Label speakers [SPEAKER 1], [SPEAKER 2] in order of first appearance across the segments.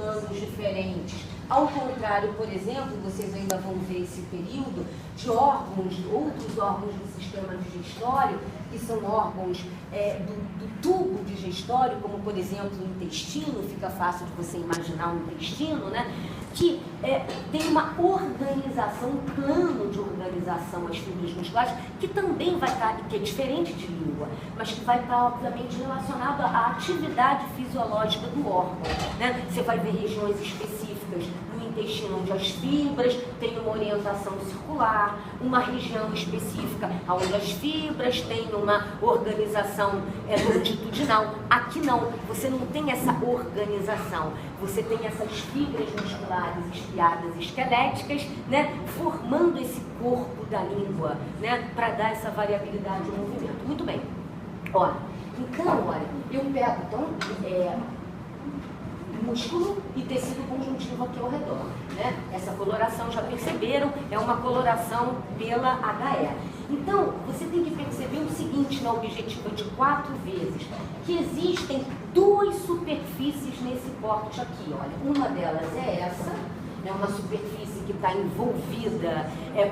[SPEAKER 1] humanos diferentes. Ao contrário, por exemplo, vocês ainda vão ver esse período de órgãos, outros órgãos do sistema digestório, que são órgãos do tubo digestório, como por exemplo o intestino, fica fácil de você imaginar o intestino, né? Que tem uma organização, um plano de organização às fibras musculares, que também vai estar, que é diferente de língua, mas que vai estar obviamente relacionado à atividade fisiológica do órgão, né? Você vai ver regiões específicas no intestino onde as fibras têm uma orientação circular, uma região específica onde as fibras têm uma organização longitudinal. Aqui não, você não tem essa organização, você tem essas fibras musculares estriadas esqueléticas, né, formando esse corpo da língua, né, para dar essa variabilidade de movimento. Muito bem. Olha, então, olha, eu pego então músculo e tecido conjuntivo aqui ao redor, né? Essa coloração, já perceberam, é uma coloração pela HE. Então, você tem que perceber o seguinte, na objetiva de 4 vezes, que existem 2 superfícies nesse corte aqui, olha. Uma delas é essa, é uma superfície que está envolvida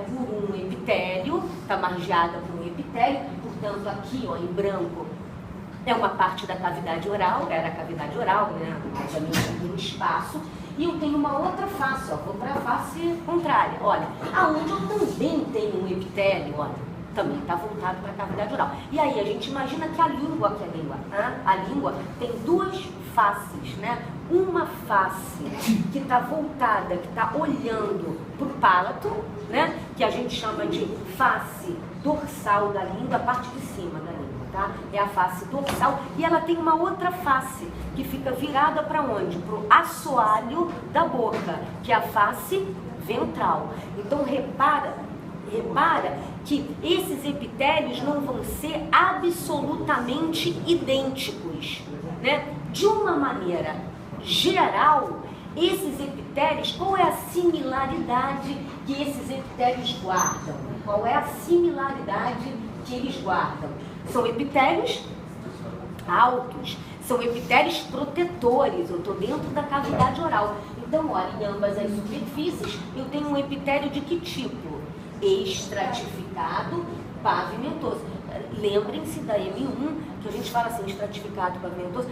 [SPEAKER 1] por um epitélio, está margeada por um epitélio, portanto, aqui, ó, em branco, é uma parte da cavidade oral, era a cavidade oral, né? Obviamente aqui no espaço. E eu tenho uma outra face, ó, vou para a face contrária, olha, aonde eu também tenho um epitélio, olha, também está voltado para a cavidade oral. E aí a gente imagina que a língua, a língua tem 2 faces, né? Uma face que está voltada, que está olhando para o palato, né? Que a gente chama de face dorsal da língua, a parte de cima da língua. Tá? É a face dorsal e ela tem uma outra face que fica virada para onde? Para o assoalho da boca, que é a face ventral. Então repara que esses epitélios não vão ser absolutamente idênticos, né? De uma maneira geral, esses epitélios, qual é a similaridade que esses epitélios guardam? Qual é a similaridade que eles guardam? São epitélios altos, são epitélios protetores, eu estou dentro da cavidade oral. Então, olha, em ambas as superfícies, eu tenho um epitélio de que tipo? Estratificado pavimentoso. Lembrem-se da M1, que a gente fala assim, estratificado pavimentoso.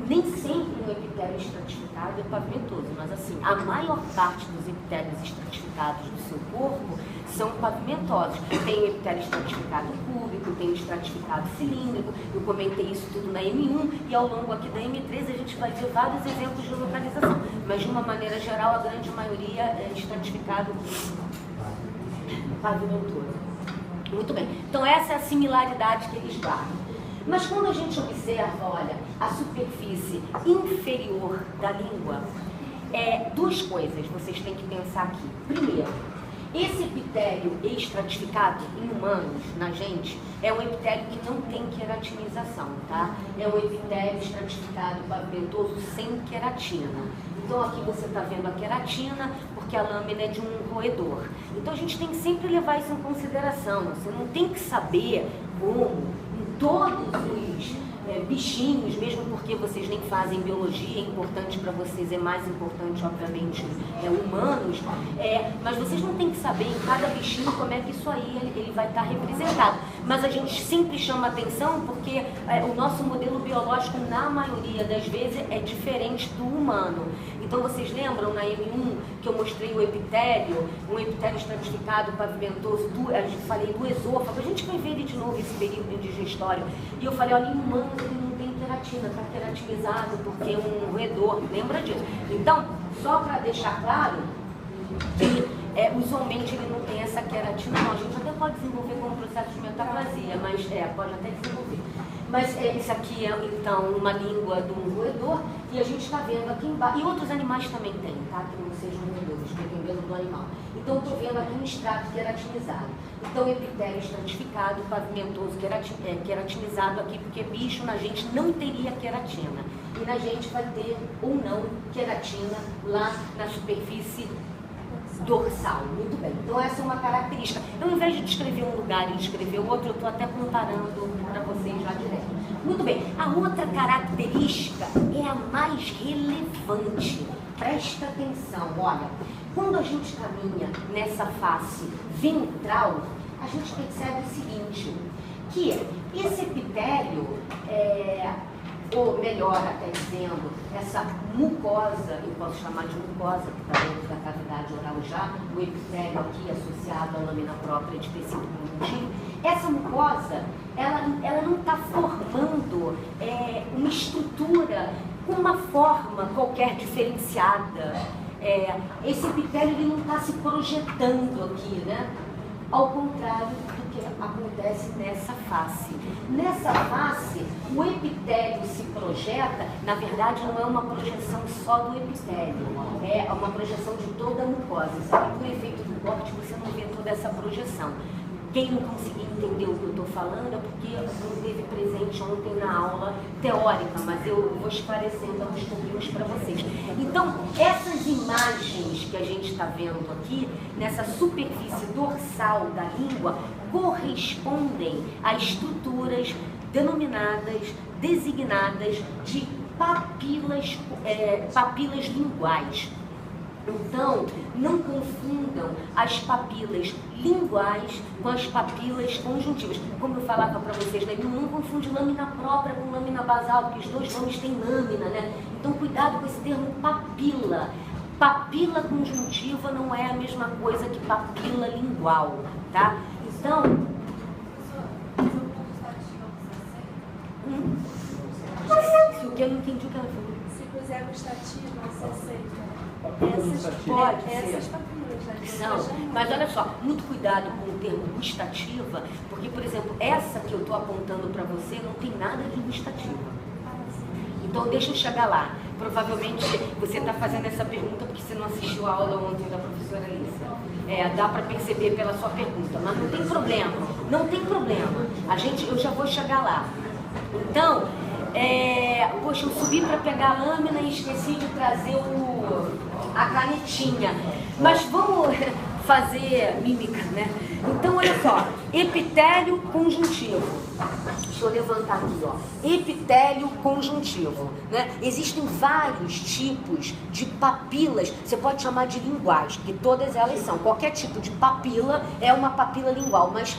[SPEAKER 1] Nem sempre um epitélio estratificado é pavimentoso, mas assim, a maior parte dos epitélios estratificados do seu corpo são pavimentosos. Tem o epitélio estratificado cúbico, tem o estratificado cilíndrico, eu comentei isso tudo na M1 e ao longo aqui da M3 a gente vai ver vários exemplos de localização, mas de uma maneira geral a grande maioria é estratificado pavimentoso. Muito bem, então essa é a similaridade que eles guardam. Mas quando a gente observa, olha, a superfície inferior da língua, 2 coisas vocês têm que pensar aqui. Primeiro, esse epitélio estratificado em humanos, na gente, é um epitélio que não tem queratinização, tá? É um epitélio estratificado pavimentoso sem queratina. Então aqui você está vendo a queratina, porque a lâmina é de um roedor. Então a gente tem que sempre levar isso em consideração. Você não tem que saber como em todos os bichinhos, mesmo porque vocês nem fazem biologia, é importante para vocês, é mais importante, obviamente, humanos, mas vocês não têm que saber em cada bichinho como é que isso aí ele vai estar representado. Mas a gente sempre chama atenção porque o nosso modelo biológico, na maioria das vezes, é diferente do humano. Então vocês lembram na M1 que eu mostrei o epitélio, um epitélio estratificado, pavimentoso, eu falei do esôfago, a gente vai ver ele de novo esse período digestório, e eu falei, olha, em humanos ele não tem queratina, está queratinizado porque é um roedor, lembra disso? Então, só para deixar claro que usualmente ele não tem essa queratina, não, a gente até pode desenvolver como processo de metaplasia, mas pode até desenvolver. Mas isso aqui é, então, uma língua de um roedor, e a gente está vendo aqui embaixo, e outros animais também têm, tá? Que não sejam roedores, dependendo do animal. Então, eu estou vendo aqui um extrato queratinizado. Então, epitélio estratificado, pavimentoso, queratinizado aqui, porque bicho na gente não teria queratina. E na gente vai ter, ou não, queratina lá na superfície dorsal. Muito bem. Então essa é uma característica. Eu, ao invés de descrever um lugar e descrever o outro, eu estou até comparando para vocês já direto. Muito bem. A outra característica é a mais relevante. Presta atenção, olha. Quando a gente caminha nessa face ventral, a gente percebe o seguinte, que esse epitélio, ou melhor até dizendo, essa mucosa, eu posso chamar de mucosa, que está dentro da cavidade oral já, o epitélio aqui associado à lâmina própria de tecido conjuntivo, essa mucosa, ela não está formando uma estrutura com uma forma qualquer diferenciada. Esse epitélio ele não está se projetando aqui, né? Ao contrário do que acontece nessa face. Nessa face, o epitélio se projeta, na verdade não é uma projeção só do epitélio, é uma projeção de toda a mucosa. Sabe, por efeito do corte, você não vê toda essa projeção. Quem não conseguir entender o que eu estou falando é porque não esteve presente ontem na aula teórica, mas eu vou esclarecendo alguns pouquinhos para vocês. Então, essas imagens que a gente está vendo aqui, nessa superfície dorsal da língua, correspondem a estruturas designadas de papilas linguais. Então, não confundam as papilas linguais com as papilas conjuntivas. Como eu falava para vocês, né? Não confunde lâmina própria com lâmina basal, porque os dois nomes têm lâmina, né? Então, cuidado com esse termo papila. Papila conjuntiva não é a mesma coisa que papila lingual, tá? Então... O que eu não entendi o que ela falou.
[SPEAKER 2] Se puser gustativa, você aceita. Essas papilas, né?
[SPEAKER 1] Não, mas olha só, muito cuidado com o termo gustativa, porque, por exemplo, essa que eu estou apontando para você não tem nada de gustativa. Então, deixa eu chegar lá. Provavelmente você está fazendo essa pergunta porque você não assistiu a aula ontem da professora Alice. Dá para perceber pela sua pergunta, mas não tem problema. Não tem problema. Eu já vou chegar lá. Então, poxa, eu subi para pegar a lâmina e esqueci de trazer a canetinha. Mas vamos fazer mímica, né? Então, olha só, epitélio conjuntivo. Deixa eu levantar aqui, ó. Epitélio conjuntivo, né? Existem vários tipos de papilas, você pode chamar de linguais, porque todas elas são. Qualquer tipo de papila é uma papila lingual, mas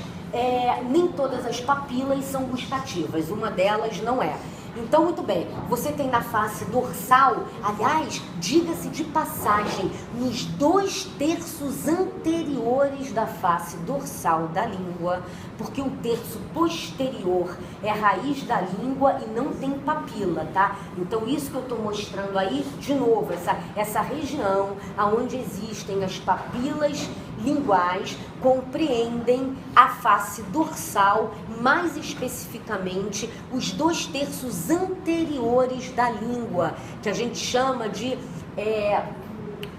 [SPEAKER 1] nem todas as papilas são gustativas, uma delas não é. Então, muito bem, você tem na face dorsal, aliás, diga-se de passagem, nos 2/3 anteriores da face dorsal da língua, porque o terço posterior é a raiz da língua e não tem papila, tá? Então, isso que eu estou mostrando aí, de novo, essa região onde existem as papilas linguais, compreendem a face dorsal, mais especificamente os 2/3 anteriores da língua, que a gente chama de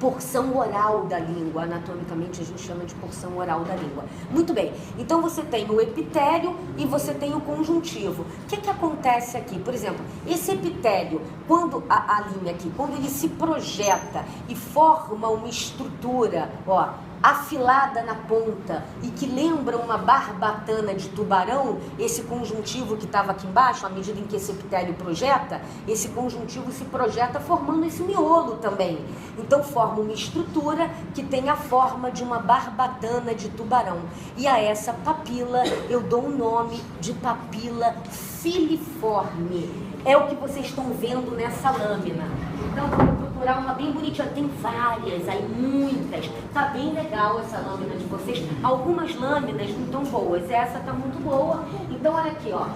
[SPEAKER 1] porção oral da língua. Anatomicamente a gente chama de porção oral da língua. Muito bem, então você tem o epitélio e você tem o conjuntivo. O que acontece aqui? Por exemplo, esse epitélio, quando a linha aqui, quando ele se projeta e forma uma estrutura, ó, afilada na ponta e que lembra uma barbatana de tubarão, esse conjuntivo que estava aqui embaixo, à medida em que esse epitélio projeta, esse conjuntivo se projeta formando esse miolo também. Então forma uma estrutura que tem a forma de uma barbatana de tubarão. E a essa papila eu dou o nome de papila filiforme. É o que vocês estão vendo nessa lâmina. Então vamos procurar uma bem bonitinha. Tem várias, aí muitas. Tá bem legal essa lâmina de vocês. Algumas lâminas não estão boas. Essa tá muito boa. Então olha aqui, ó.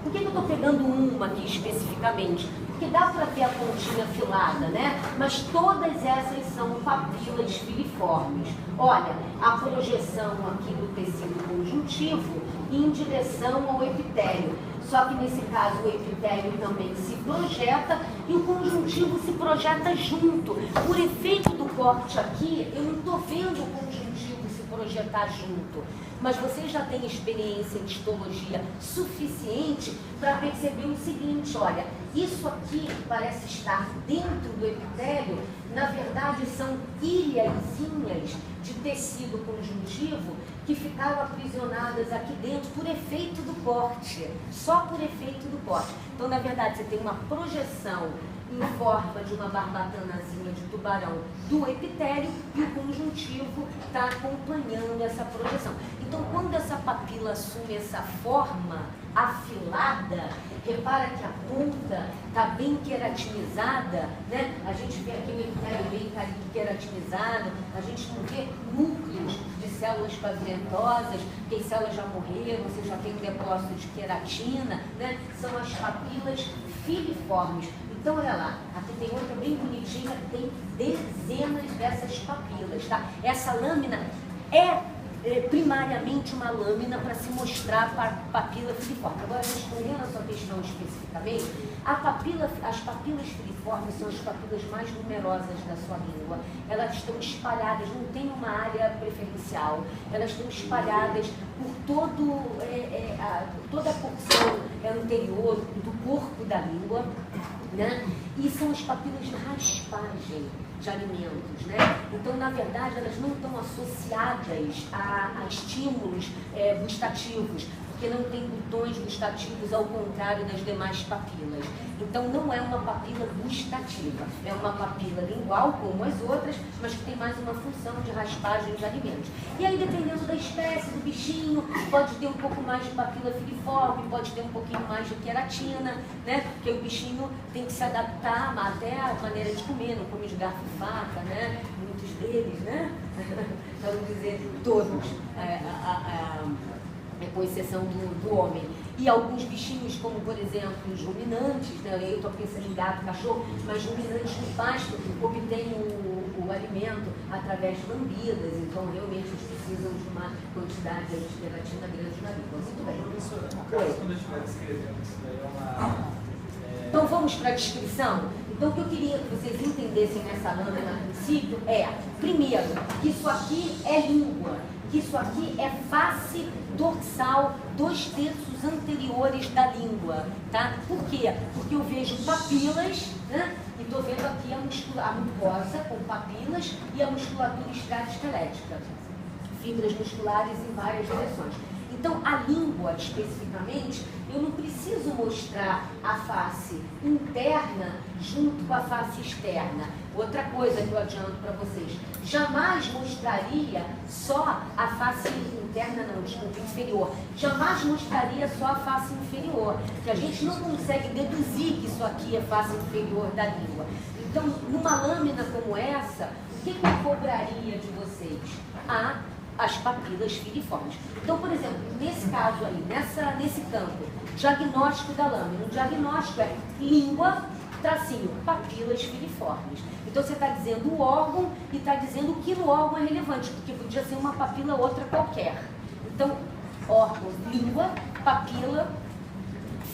[SPEAKER 1] Por que eu estou pegando uma aqui especificamente? Porque dá para ver a pontinha afilada, né? Mas todas essas são papilas filiformes. Olha, a projeção aqui do tecido conjuntivo em direção ao epitélio. Só que nesse caso o epitélio também se projeta e o conjuntivo se projeta junto. Por efeito do corte aqui, eu não estou vendo o conjuntivo se projetar junto. Mas vocês já têm experiência em histologia suficiente para perceber o seguinte, olha, isso aqui parece estar dentro do epitélio na verdade, são ilhazinhas de tecido conjuntivo que ficaram aprisionadas aqui dentro por efeito do corte, só por efeito do corte. Então, na verdade, você tem uma projeção em forma de uma barbatanazinha de tubarão do epitélio e o conjuntivo está acompanhando essa projeção. Então, quando essa papila assume essa forma afilada, repara que a ponta está bem queratinizada, né? A gente vê aqui o epitélio bem queratinizado, a gente não vê núcleos de células pavimentosas, porque as células já morreram, você já tem um depósito de queratina, né? São as papilas filiformes. Então, olha lá, aqui tem outra bem bonitinha, tem dezenas dessas papilas, tá? Essa lâmina é primariamente uma lâmina para se mostrar a papila filiforme. Agora, respondendo a sua questão especificamente, as papilas filiformes são as papilas mais numerosas da sua língua. Elas estão espalhadas, não tem uma área preferencial, elas estão espalhadas por toda a porção anterior do corpo da língua, né? E são as papilas de raspagem de alimentos, né? Então, na verdade, elas não estão associadas a estímulos gustativos, porque não tem botões gustativos, ao contrário das demais papilas. Então, não é uma papila gustativa, é uma papila lingual, como as outras, mas que tem mais uma função de raspagem de alimentos. E aí, dependendo da espécie, do bichinho, pode ter um pouco mais de papila filiforme, pode ter um pouquinho mais de queratina, né? Porque o bichinho tem que se adaptar até a maneira de comer, não come de garfo e faca, né? Muitos deles, né? Para não dizer todos, com exceção do homem. E alguns bichinhos, como por exemplo os ruminantes, né? Eu estou pensando em gato, cachorro, mas ruminantes no pasto obtêm o alimento através de lambidas, então realmente eles precisam de uma quantidade de queratina grande na língua. Muito bem.
[SPEAKER 3] Professora, quando eu estiver descrevendo isso daí
[SPEAKER 1] Então vamos para a descrição? Então o que eu queria que vocês entendessem nessa lâmina a princípio é, primeiro, que isso aqui é língua, que isso aqui é face dorsal, 2/3 anteriores da língua, tá? Por quê? Porque eu vejo papilas, né? E estou vendo aqui a mucosa com papilas e a musculatura estriado-esquelética, fibras musculares em várias direções. Então, a língua, especificamente, eu não preciso mostrar a face interna junto com a face externa. Outra coisa que eu adianto para vocês, jamais mostraria só a face interna, não, desculpa, inferior. Jamais mostraria só a face inferior, que a gente não consegue deduzir que isso aqui é face inferior da língua. Então, numa lâmina como essa, o que eu cobraria de vocês? As papilas filiformes. Então, por exemplo, nesse caso aí, nesse campo, diagnóstico da lâmina, o diagnóstico é língua, tracinho, papilas filiformes. Então, você está dizendo o órgão e está dizendo o que no órgão é relevante, porque podia ser uma papila outra qualquer. Então, órgão, língua, papila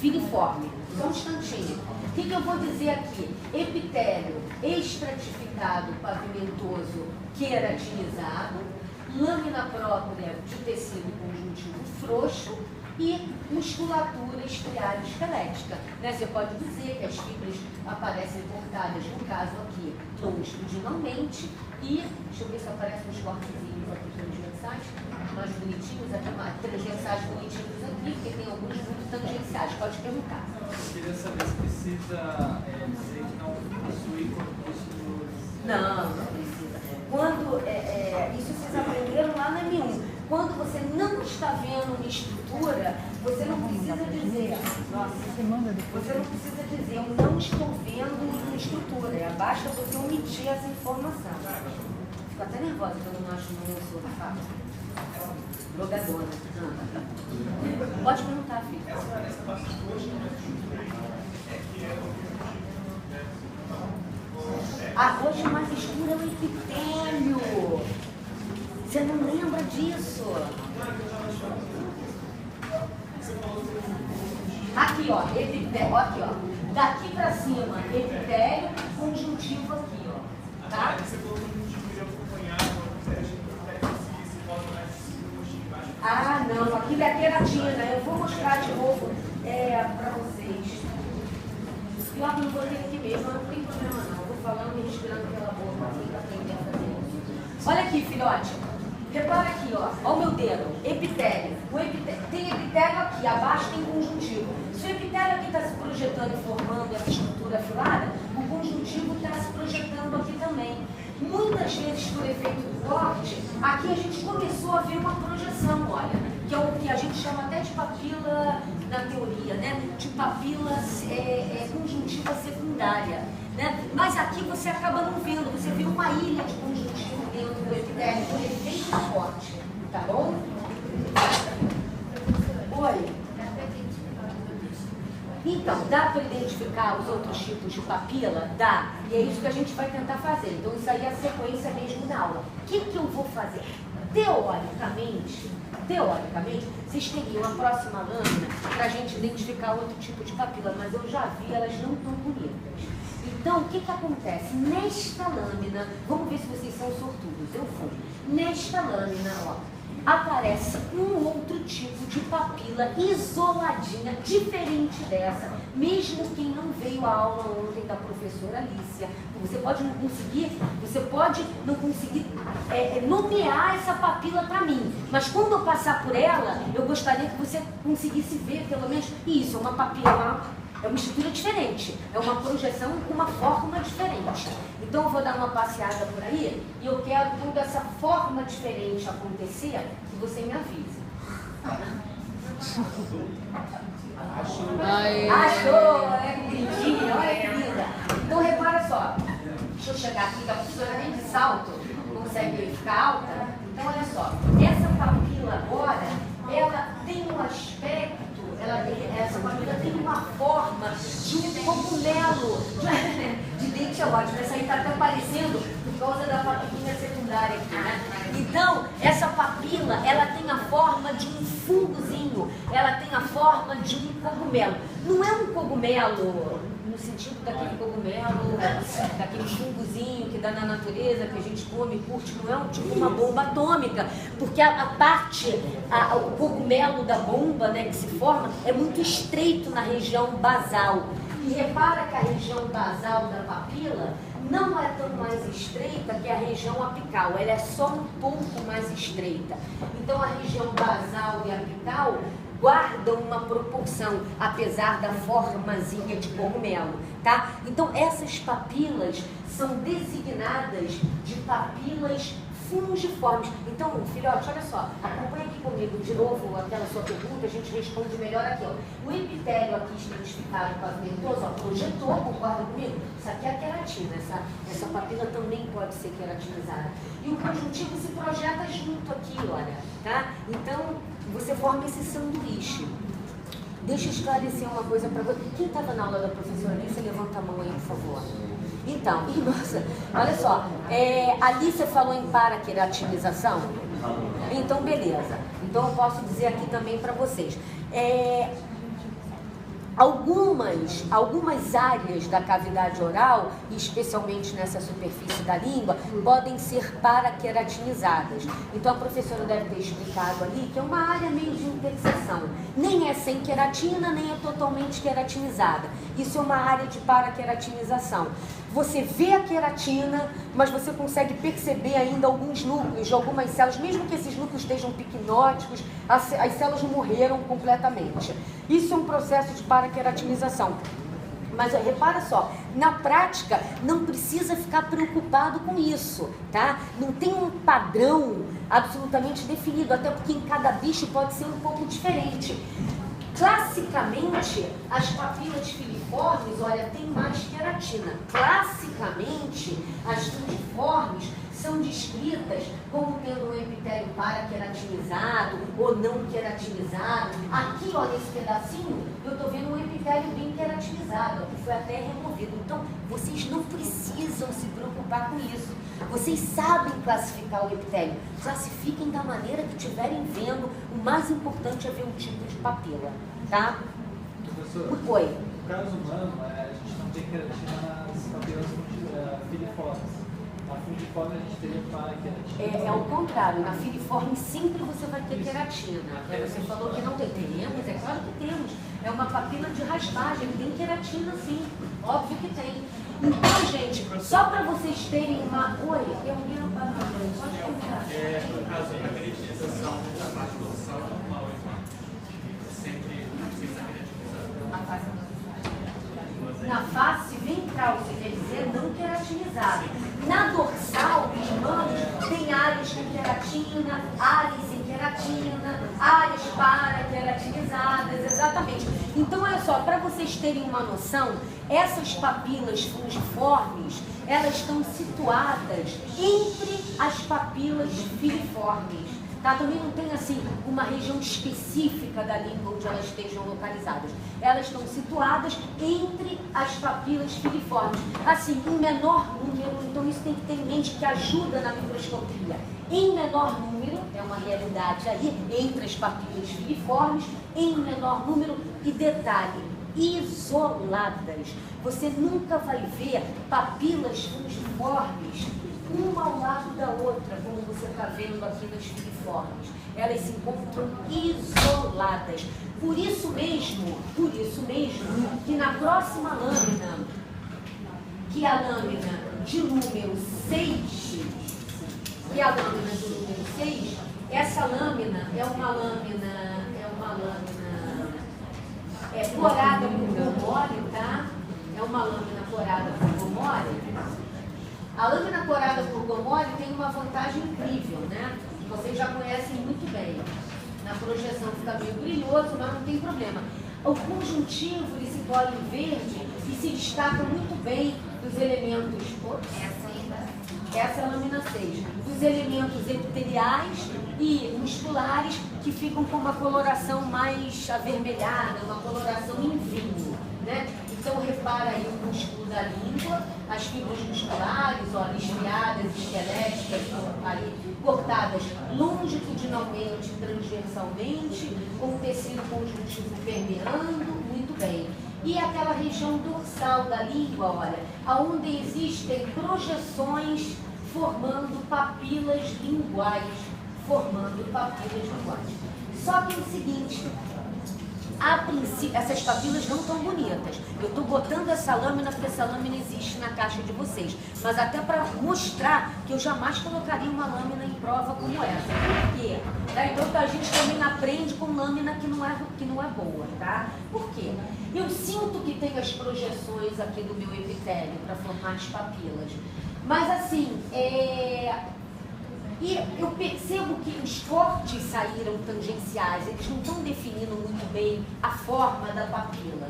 [SPEAKER 1] filiforme. Só um instantinho. O que eu vou dizer aqui? Epitélio estratificado, pavimentoso, queratinizado, lâmina própria de tecido conjuntivo frouxo e musculatura estriado-esquelética. Né? Você pode dizer que as fibras aparecem cortadas, no caso aqui, longitudinalmente, e, deixa eu ver se aparecem uns cortezinhos aqui transversais, mais bonitinhos, aqui, mais transversais bonitinhos aqui, porque tem alguns muito tangenciais. Pode perguntar.
[SPEAKER 3] Eu queria saber se precisa dizer que não possui corpúsculos.
[SPEAKER 1] Não precisa. Quando, isso vocês aprenderam lá na M1. Quando você não está vendo uma estrutura, você não precisa dizer, você não precisa dizer, eu não estou vendo uma estrutura. Basta você omitir essa informação. Fico até nervosa quando eu não acho uma pessoa, tá? Drogadona. Pode perguntar, filho. Arroz de uma textura no epitélio. Você não lembra disso? Aqui, ó, epitélio, aqui, ó. Daqui pra cima, epitélio, conjuntivo aqui, ó. Tá? Ah, não, aquilo é queratina. Eu vou mostrar de novo pra vocês. Pior que não vou ter aqui mesmo, não tem problema não. Eu vou falando e respirando pela boca. Olha aqui, filhote. Repara aqui, ó. Olha o meu dedo. Epitélio. Tem epitélio aqui, abaixo tem conjuntivo. Se o epitélio aqui está se projetando e formando essa estrutura afilada, o conjuntivo está se projetando aqui também. Muitas vezes, por efeito do corte, aqui a gente começou a ver uma projeção, olha, que é o que a gente chama até de papila na teoria, né? De papila conjuntiva secundária. Né? Mas aqui você acaba não vendo, você vê uma ilha de conjuntivo dentro do epitélio, por efeito do corte, tá bom? Oi. Então, dá para identificar os outros tipos de papila? Dá. E é isso que a gente vai tentar fazer. Então, isso aí é a sequência mesmo da aula. O que eu vou fazer? Teoricamente, vocês teriam a próxima lâmina para a gente identificar outro tipo de papila, mas eu já vi, elas não tão bonitas. Então, o que acontece? Nesta lâmina, vamos ver se vocês são sortudos, eu fui. Nesta lâmina, ó, aparece um outro tipo de papila isoladinha, diferente dessa, mesmo quem não veio à aula ontem da professora Alicia. Você pode não conseguir nomear essa papila para mim, mas quando eu passar por ela, eu gostaria que você conseguisse ver, pelo menos, isso, é uma papila, é uma estrutura diferente, é uma projeção com uma forma diferente. Então eu vou dar uma passeada por aí e eu quero, quando essa forma diferente acontecer, que você me avise. Achou! É bonitinha, olha que linda. Então repara só, deixa eu chegar aqui, que a professora nem de salto consegue ficar alta. Então olha só, essa papila agora, ela tem um aspecto, essa papila tem uma forma de um cogumelo. De dente é ótimo, essa aí está até parecendo por causa da papilinha secundária aqui, né? Então, essa papila, ela tem a forma de um fungozinho, ela tem a forma de um cogumelo. Não é um cogumelo no sentido daquele cogumelo, daquele fungozinho que dá na natureza, que a gente come e curte, não é tipo uma bomba atômica, porque o cogumelo da bomba, né, que se forma, é muito estreito na região basal. E repara que a região basal da papila não é tão mais estreita que a região apical, ela é só um pouco mais estreita. Então a região basal e apical guardam uma proporção, apesar da formazinha de cogumelo, tá? Então essas papilas são designadas de papilas fungiformes. Então, filhote, olha só, acompanha aqui comigo de novo aquela sua pergunta, a gente responde melhor aqui, ó. O epitélio aqui identificado pavimentoso, ó, projetou, concorda comigo? Isso aqui é a queratina, essa papila também pode ser queratinizada. E o conjuntivo se projeta junto aqui, olha, tá? Então, você forma esse sanduíche. Deixa eu esclarecer uma coisa para você. Quem estava na aula da professora Alice, levanta a mão aí, por favor. Então, nossa, olha só, ali você falou em paraqueratinização? Então, beleza. Então, eu posso dizer aqui também para vocês. Algumas áreas da cavidade oral, especialmente nessa superfície da língua, podem ser paraqueratinizadas. Então a professora deve ter explicado ali que é uma área meio de interseção. Nem é sem queratina, nem é totalmente queratinizada. Isso é uma área de paraqueratinização. Você vê a queratina, mas você consegue perceber ainda alguns núcleos de algumas células, mesmo que esses núcleos estejam piquinóticos, as células não morreram completamente. Isso é um processo de paraqueratinização. Mas repara só, na prática não precisa ficar preocupado com isso, tá? Não tem um padrão absolutamente definido, até porque em cada bicho pode ser um pouco diferente. Classicamente, as papilas filiformes, olha, tem mais queratina. Classicamente, as fungiformes são descritas como tendo um epitélio paraqueratinizado ou não queratinizado. Aqui, ó, nesse pedacinho, eu estou vendo um epitélio bem queratinizado, que foi até removido. Então, vocês não precisam se preocupar com isso. Vocês sabem classificar o epitélio. Classifiquem da maneira que estiverem vendo. O mais importante é ver o tipo de papila, tá?
[SPEAKER 3] Professor,
[SPEAKER 1] Oi.
[SPEAKER 3] no caso humano, a gente não tem queratina nas papilas filiformes. Na fungiforme a gente teria paraqueratina.
[SPEAKER 1] É ao contrário, na filiforme sempre você vai ter queratina. Você falou que não tem. Temos, é claro que temos. É uma papila de raspagem, tem queratina sim, óbvio que tem. Então, gente, só para vocês terem uma Oi, eu vi no papel. Pode contar.
[SPEAKER 4] No caso da caracterização da parte dorsal é normal, sempre está caracterizada.
[SPEAKER 1] Na face ventral, você quer dizer não queratinizada. Na dorsal, os humanos tem áreas com queratina, áreas sem queratina, áreas para-queratinizadas, exatamente. Então, olha só, para vocês terem uma noção, essas papilas fungiformes, elas estão situadas entre as papilas filiformes. Tá? Também não tem assim uma região específica da língua onde elas estejam localizadas. Elas estão situadas entre as papilas filiformes. Assim, em menor número, então isso tem que ter em mente que ajuda na microscopia. Em menor número, é uma realidade aí, entre as papilas filiformes, em menor número e detalhe, isoladas. Você nunca vai ver papilas fungiformes uma ao lado da outra, como você está vendo aqui nas filiformes. Elas se encontram isoladas. Por isso mesmo, que na próxima lâmina, que é a lâmina de número 6, essa lâmina é uma lâmina corada por gomole, tá? É uma lâmina corada por gomole. A lâmina corada por gomole tem uma vantagem incrível, né? Vocês já conhecem muito bem. Na projeção fica meio brilhoso, mas não tem problema. O conjuntivo ele se colhe em verde e se destaca muito bem dos elementos. Essa é a lâmina 6. Dos elementos epiteliais e musculares que ficam com uma coloração mais avermelhada, uma coloração em vinho, né? Então, repara aí o músculo da língua, as fibras musculares, ó, estriadas, esqueléticas, aí, cortadas longitudinalmente, transversalmente, com o tecido conjuntivo permeando, muito bem. E aquela região dorsal da língua, olha, onde existem projeções formando papilas linguais. Só que é o seguinte, a princípio, essas papilas não estão bonitas. Eu estou botando essa lâmina porque essa lâmina existe na caixa de vocês. Mas até para mostrar que eu jamais colocaria uma lâmina em prova como essa. Por quê? Tá? Então a gente também aprende com lâmina que não é boa, tá? Por quê? Eu sinto que tem as projeções aqui do meu epitélio para formar as papilas. Mas assim, e eu percebo que os cortes saíram tangenciais, eles não estão definindo muito bem a forma da papila.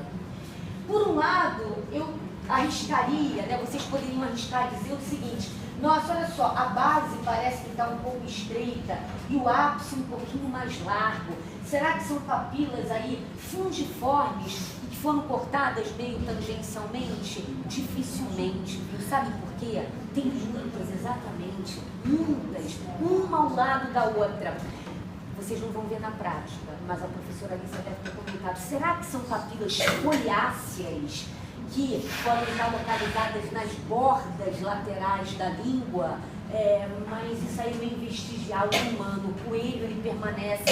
[SPEAKER 1] Por um lado, eu arriscaria, né, vocês poderiam arriscar e dizer o seguinte: nossa, olha só, a base parece que está um pouco estreita e o ápice um pouquinho mais largo. Será que são papilas aí fungiformes e que foram cortadas meio tangencialmente? Dificilmente, viu? Sabe por quê? Tem muitas, exatamente, muitas, uma ao lado da outra. Vocês não vão ver na prática, mas a professora Alice deve ter comentado. Será que são papilas foliáceas que podem estar localizadas nas bordas laterais da língua? Mas isso aí é meio vestigial do humano. O coelho ele permanece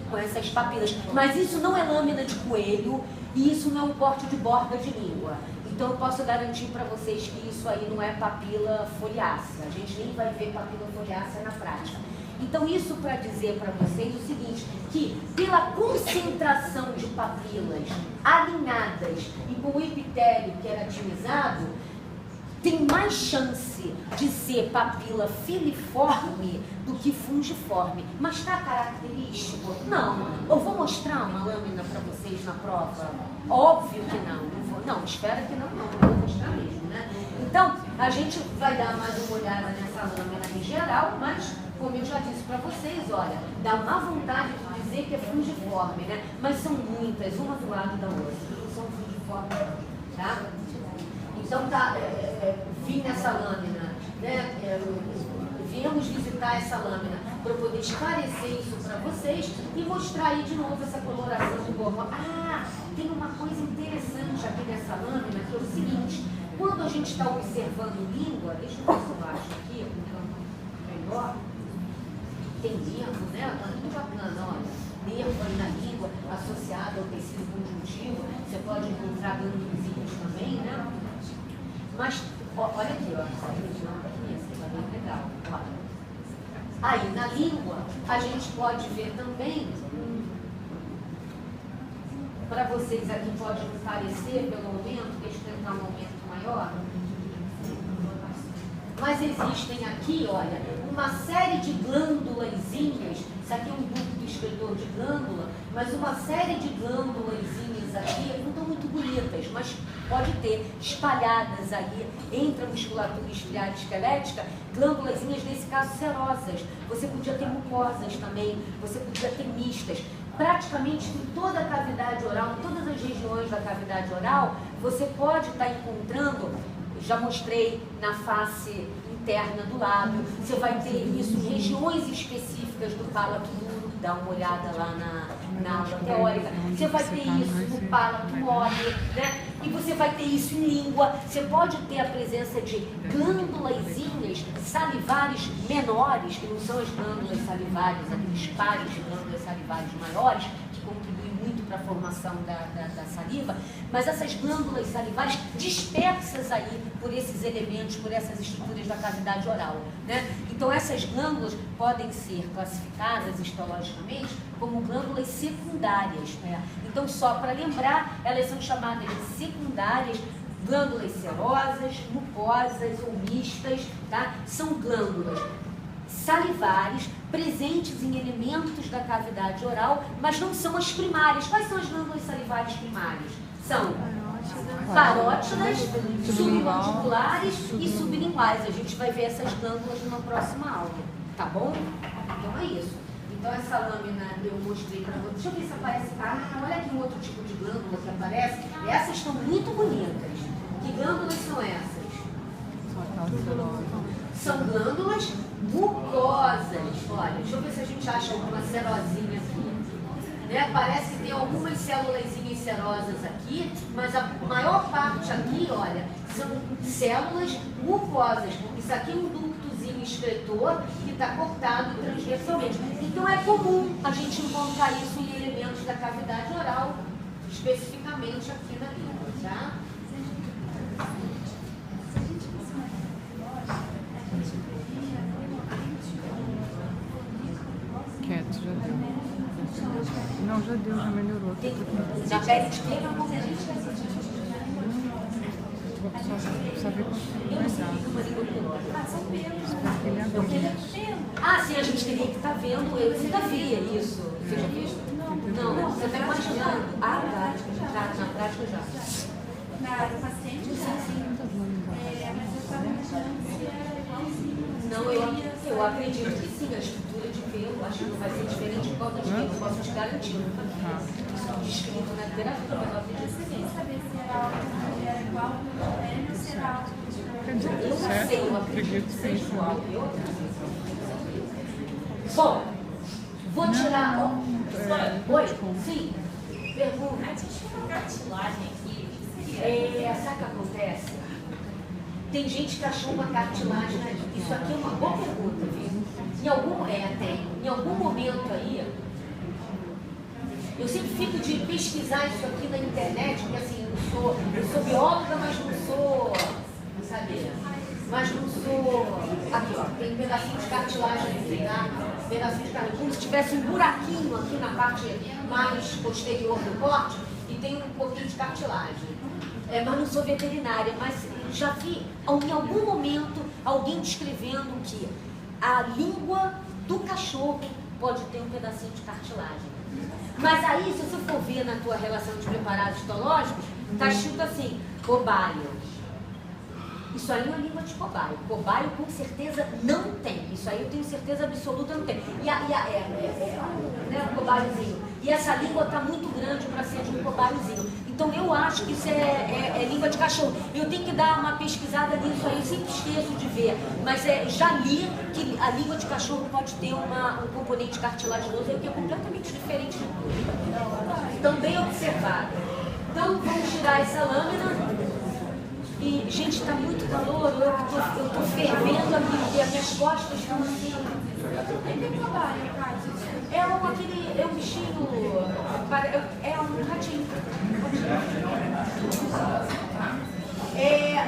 [SPEAKER 1] com essas papilas. Mas isso não é lâmina de coelho e isso não é um corte de borda de língua. Então eu posso garantir para vocês que isso aí não é papila foliácea. A gente nem vai ver papila foliácea na prática. Então isso para dizer para vocês o seguinte, que pela concentração de papilas alinhadas e com o epitélio queratinizado, tem mais chance de ser papila filiforme do que fungiforme. Mas está característico? Não. Eu vou mostrar uma lâmina para vocês na prova? Óbvio que não. Não, espera que não vou mostrar mesmo, né? Então, a gente vai dar mais uma olhada nessa lâmina em geral, mas, como eu já disse para vocês, olha, dá uma vontade de dizer que é fungiforme, né? Mas são muitas, uma do lado da outra, não são fungiformes, tá? Então, vim nessa lâmina, né? Viemos visitar essa lâmina para poder esclarecer isso para vocês e mostrar aí de novo essa coloração do gomole. Tem uma coisa interessante aqui nessa lâmina, que é o seguinte: quando a gente está observando língua, deixa eu ver se eu acho aqui, um campo melhor, tem nervo, né? Está muito bacana, olha. Nervo aí na língua, associado ao tecido conjuntivo, você pode encontrar gângliozinhos também, né? Mas, olha aqui, ó. na língua, a gente pode ver também, para vocês aqui pode me parecer, pelo aumento, deixa eu tentar um aumento maior, mas existem aqui, olha, uma série de glândulazinhas, isso aqui é um ducto excretor de glândula, mas uma série de glândulazinhas aqui, não estão muito bonitas, mas pode ter espalhadas aí entre a musculatura estriada e esquelética, glândulazinhas, nesse caso, serosas. Você podia ter mucosas também, você podia ter mistas. Praticamente em toda a cavidade oral, em todas as regiões da cavidade oral, você pode estar encontrando, já mostrei na face interna do lábio, você vai ter isso em regiões específicas do palato duro, dá uma olhada lá na aula teórica, você vai ter isso no palato mole, né? E você vai ter isso em língua, você pode ter a presença de glândulazinhas salivares menores, que não são as glândulas salivares, aqueles pares de glândulas salivares maiores, que contribuem muito para a formação da saliva, mas essas glândulas salivares dispersas aí por esses elementos, por essas estruturas da cavidade oral, né? Então essas glândulas podem ser classificadas histologicamente como glândulas secundárias, né? Então só para lembrar, elas são chamadas de secundárias, glândulas serosas, mucosas ou mistas, tá? São glândulas salivares presentes em elementos da cavidade oral, mas não são as primárias. Quais são as glândulas salivares primárias? São parótidas, submandibulares e sublinguais. A gente vai ver essas glândulas numa próxima aula, tá bom? Então é isso. Então essa lâmina eu mostrei para vocês. Deixa eu ver se aparece. Ah, olha aqui um outro tipo de glândula que aparece. Essas estão muito bonitas. Que glândulas são essas? São glândulas mucosas. Olha, deixa eu ver se a gente acha alguma serosinha aqui. Né? Parece que tem algumas célulazinhas serosas aqui, mas a maior parte aqui, olha, são células mucosas. Isso aqui é um ductozinho excretor que está cortado transversalmente. Então é comum a gente encontrar isso em elementos da cavidade oral, especificamente aqui na língua, tá?
[SPEAKER 5] Quieto, já deu. Não, já deu, já melhorou.
[SPEAKER 1] Já pede de quê?
[SPEAKER 5] Vou só saber quanto vai dar. Espero que ele aguente.
[SPEAKER 1] Ah, sim, a gente teria que estar vendo. Você já via isso? Você já viu? Não, você está imaginando. Ah, tá. Na prática já.
[SPEAKER 2] Na paciente, sim. Mas eu estava imaginando se era igualzinho.
[SPEAKER 1] Não, eu acredito que sim, a estrutura de pelo, acho que não vai ser diferente por causa de pelo, eu posso te garantir. Isso descrito na literatura, mas eu acredito que sim.
[SPEAKER 2] Saber se era algo que era igual ao meu se era algo
[SPEAKER 1] Eu não sei, eu acredito que seja igual. Eu acredito. Bom, vou tirar. Oi? Sim. Pergunta.
[SPEAKER 6] A gente tem uma cartilagem aqui.
[SPEAKER 1] Sabe o que acontece? Tem gente que achou uma cartilagem aqui. Isso aqui é uma boa pergunta, viu? Em algum momento aí, eu sempre fico de pesquisar isso aqui na internet, porque assim, eu sou bióloga, mas não sou, sabe? Mas não sou. Aqui, ó, tem um pedacinho de cartilagem aqui, tá? Pedacinho de cartilagem. Como se tivesse um buraquinho aqui na parte mais posterior do corte e tem um pouquinho de cartilagem. Mas não sou veterinária, mas já vi em algum momento alguém descrevendo que a língua do cachorro pode ter um pedacinho de cartilagem. Mas aí, se você for ver na tua relação de preparados histológicos, está escrito assim, cobaio. Isso aí é uma língua de cobaio. Cobaio com certeza não tem. Isso aí eu tenho certeza absoluta não tem. O cobaiozinho. E essa língua está muito grande para ser de um cobaiozinho. Então eu acho que isso é língua de cachorro. Eu tenho que dar uma pesquisada nisso aí, eu sempre esqueço de ver. Mas já li que a língua de cachorro pode ter um componente cartilaginoso que é completamente diferente de tudo. Então, bem observado. Então, vamos tirar essa lâmina. E, gente, está muito calor, eu estou fervendo aqui, e as minhas costas estão assim. É um bichinho, é um ratinho.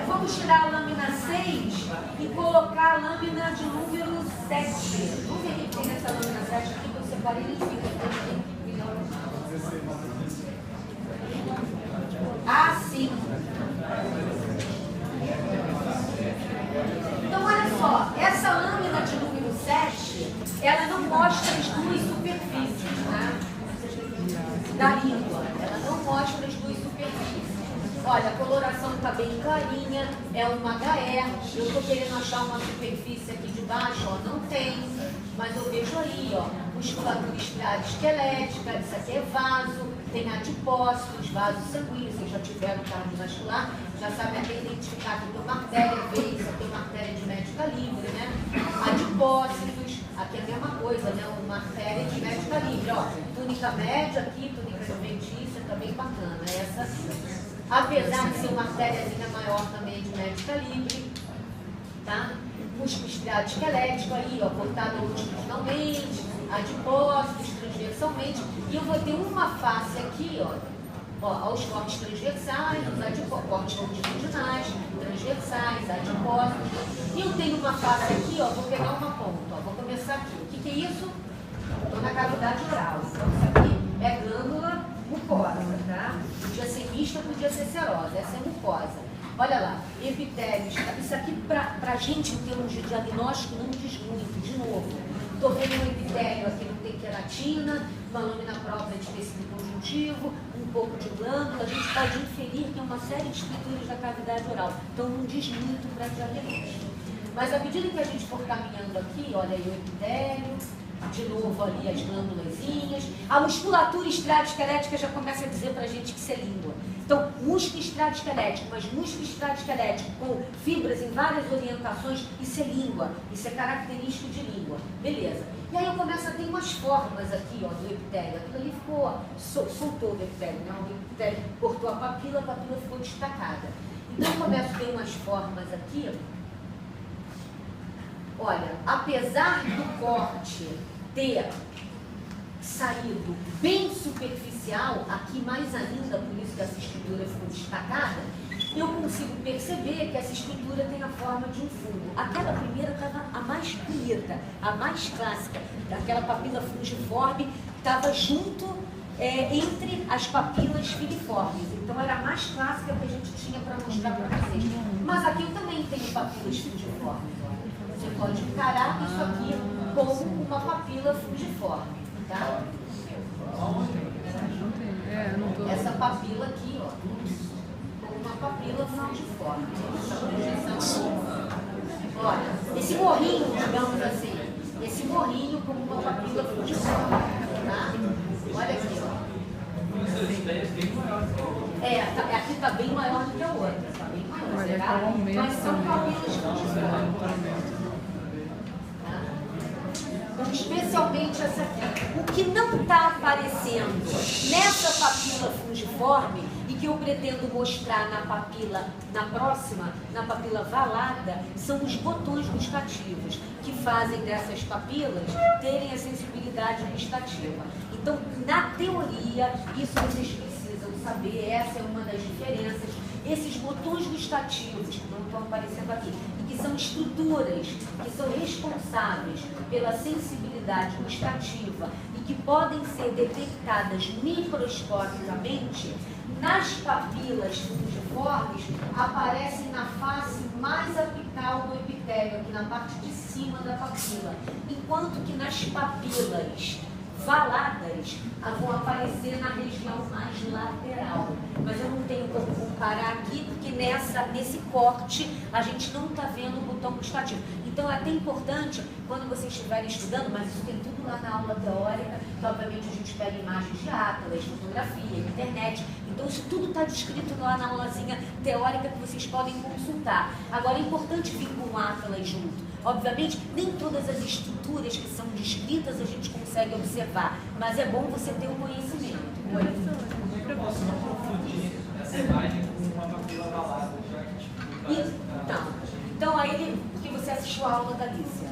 [SPEAKER 1] Vamos tirar a lâmina 6 e colocar a lâmina de número 7. Vamos ver o que tem nessa lâmina 7 aqui, que eu separei e fica. Ah, sim. Então, olha só, essa lâmina de número 7, ela não mostra as duas superfícies, né? Da língua. Ela não mostra as duas superfícies. Olha, a coloração está bem clarinha, é uma HE. Eu estou querendo achar uma superfície aqui de baixo, ó, não tem. Mas eu vejo aí, ó, musculatura esquelética, isso aqui é vaso, tem adipócitos, vasos sanguíneos, vocês já tiveram cardiovascular, já sabem até identificar que tem uma artéria veia, isso aqui é uma artéria de médio calibre, né? Adipócitos, aqui é a mesma coisa, né? Uma artéria de médio calibre, ó, túnica média aqui, túnica adventícia, tá bem bacana. Essa, apesar de ser uma artériazinha maior também de médio calibre, tá? Músculo estriado esquelético aí, ó, cortado longitudinalmente, adipócitos transversalmente, e eu vou ter uma face aqui, ó, aos cortes transversais, os cortes longitudinais, transversais, adipócitos, e eu tenho uma face aqui, ó, vou pegar uma ponta, ó, vou começar aqui. O que é isso? Estou na cavidade oral, então isso aqui é glândula mucosa, tá? Podia ser mista, podia ser serosa, essa é mucosa. Olha lá, epitélio, isso aqui para a gente, em termos de diagnóstico, não diz muito. De novo, estou vendo um epitélio aqui, não tem queratina, uma lâmina própria de tecido conjuntivo, um pouco de glândula, a gente pode inferir que é uma série de estruturas da cavidade oral. Então não diz muito para diagnóstico. Mas à medida que a gente for caminhando aqui, olha aí o epitélio, de novo ali as glândulazinhas, a musculatura estriado-esquelética já começa a dizer para a gente que isso é língua. Então, músculo estriado-esquelético, mas músculo estriado-esquelético com fibras em várias orientações, isso é língua, isso é característico de língua. Beleza. E aí eu começo a ter umas formas aqui, ó, do epitélio. Aquilo ali ficou, soltou o epitélio, né? O epitélio cortou a papila ficou destacada. Então eu começo a ter umas formas aqui. Olha, apesar do corte ter saído bem superficial, aqui mais ainda, por isso que essa estrutura ficou destacada, eu consigo perceber que essa estrutura tem a forma de um fungo. Aquela primeira estava a mais bonita, a mais clássica, aquela papila fungiforme estava junto entre as papilas filiformes. Então era a mais clássica que a gente tinha para mostrar para vocês. Mas aqui eu também tenho papilas fungiformes. Você pode encarar isso aqui como uma papila fungiforme, tá? Essa papila aqui, ó, como uma papila fungiforme. Essa projeção. Olha, esse morrinho, digamos assim, esse morrinho como uma papila fungiforme, tá? Olha aqui, ó. Aqui está bem maior do que a outra, está bem maior, será? Mas são papilas fungiformes. Especialmente essa aqui. O que não está aparecendo nessa papila fungiforme e que eu pretendo mostrar na papila, na próxima, na papila valada, são os botões gustativos, que fazem dessas papilas terem a sensibilidade gustativa. Então, na teoria, isso vocês precisam saber, essa é uma das diferenças. Esses botões gustativos, que não estão aparecendo aqui, e que são estruturas que são responsáveis pela sensibilidade gustativa e que podem ser detectadas microscopicamente, nas papilas fungiformes aparecem na face mais apical do epitélio, aqui na parte de cima da papila, enquanto que nas papilas valadas vão aparecer na região mais lateral. Mas eu não tenho como comparar aqui, porque nesse corte a gente não está vendo o botão gustativo. Então é até importante, quando vocês estiverem estudando, mas isso tem tudo lá na aula teórica, que obviamente a gente pega imagens de atlas, fotografia, internet, então isso tudo está descrito lá na aulazinha teórica que vocês podem consultar. Agora é importante vir com o atlas junto. Obviamente, nem todas as estruturas que são descritas a gente consegue observar, mas é bom você ter um conhecimento.
[SPEAKER 3] Como é que eu posso não confundir essa imagem com uma papila valada?
[SPEAKER 1] Então aí, porque você assistiu a aula da Alicia.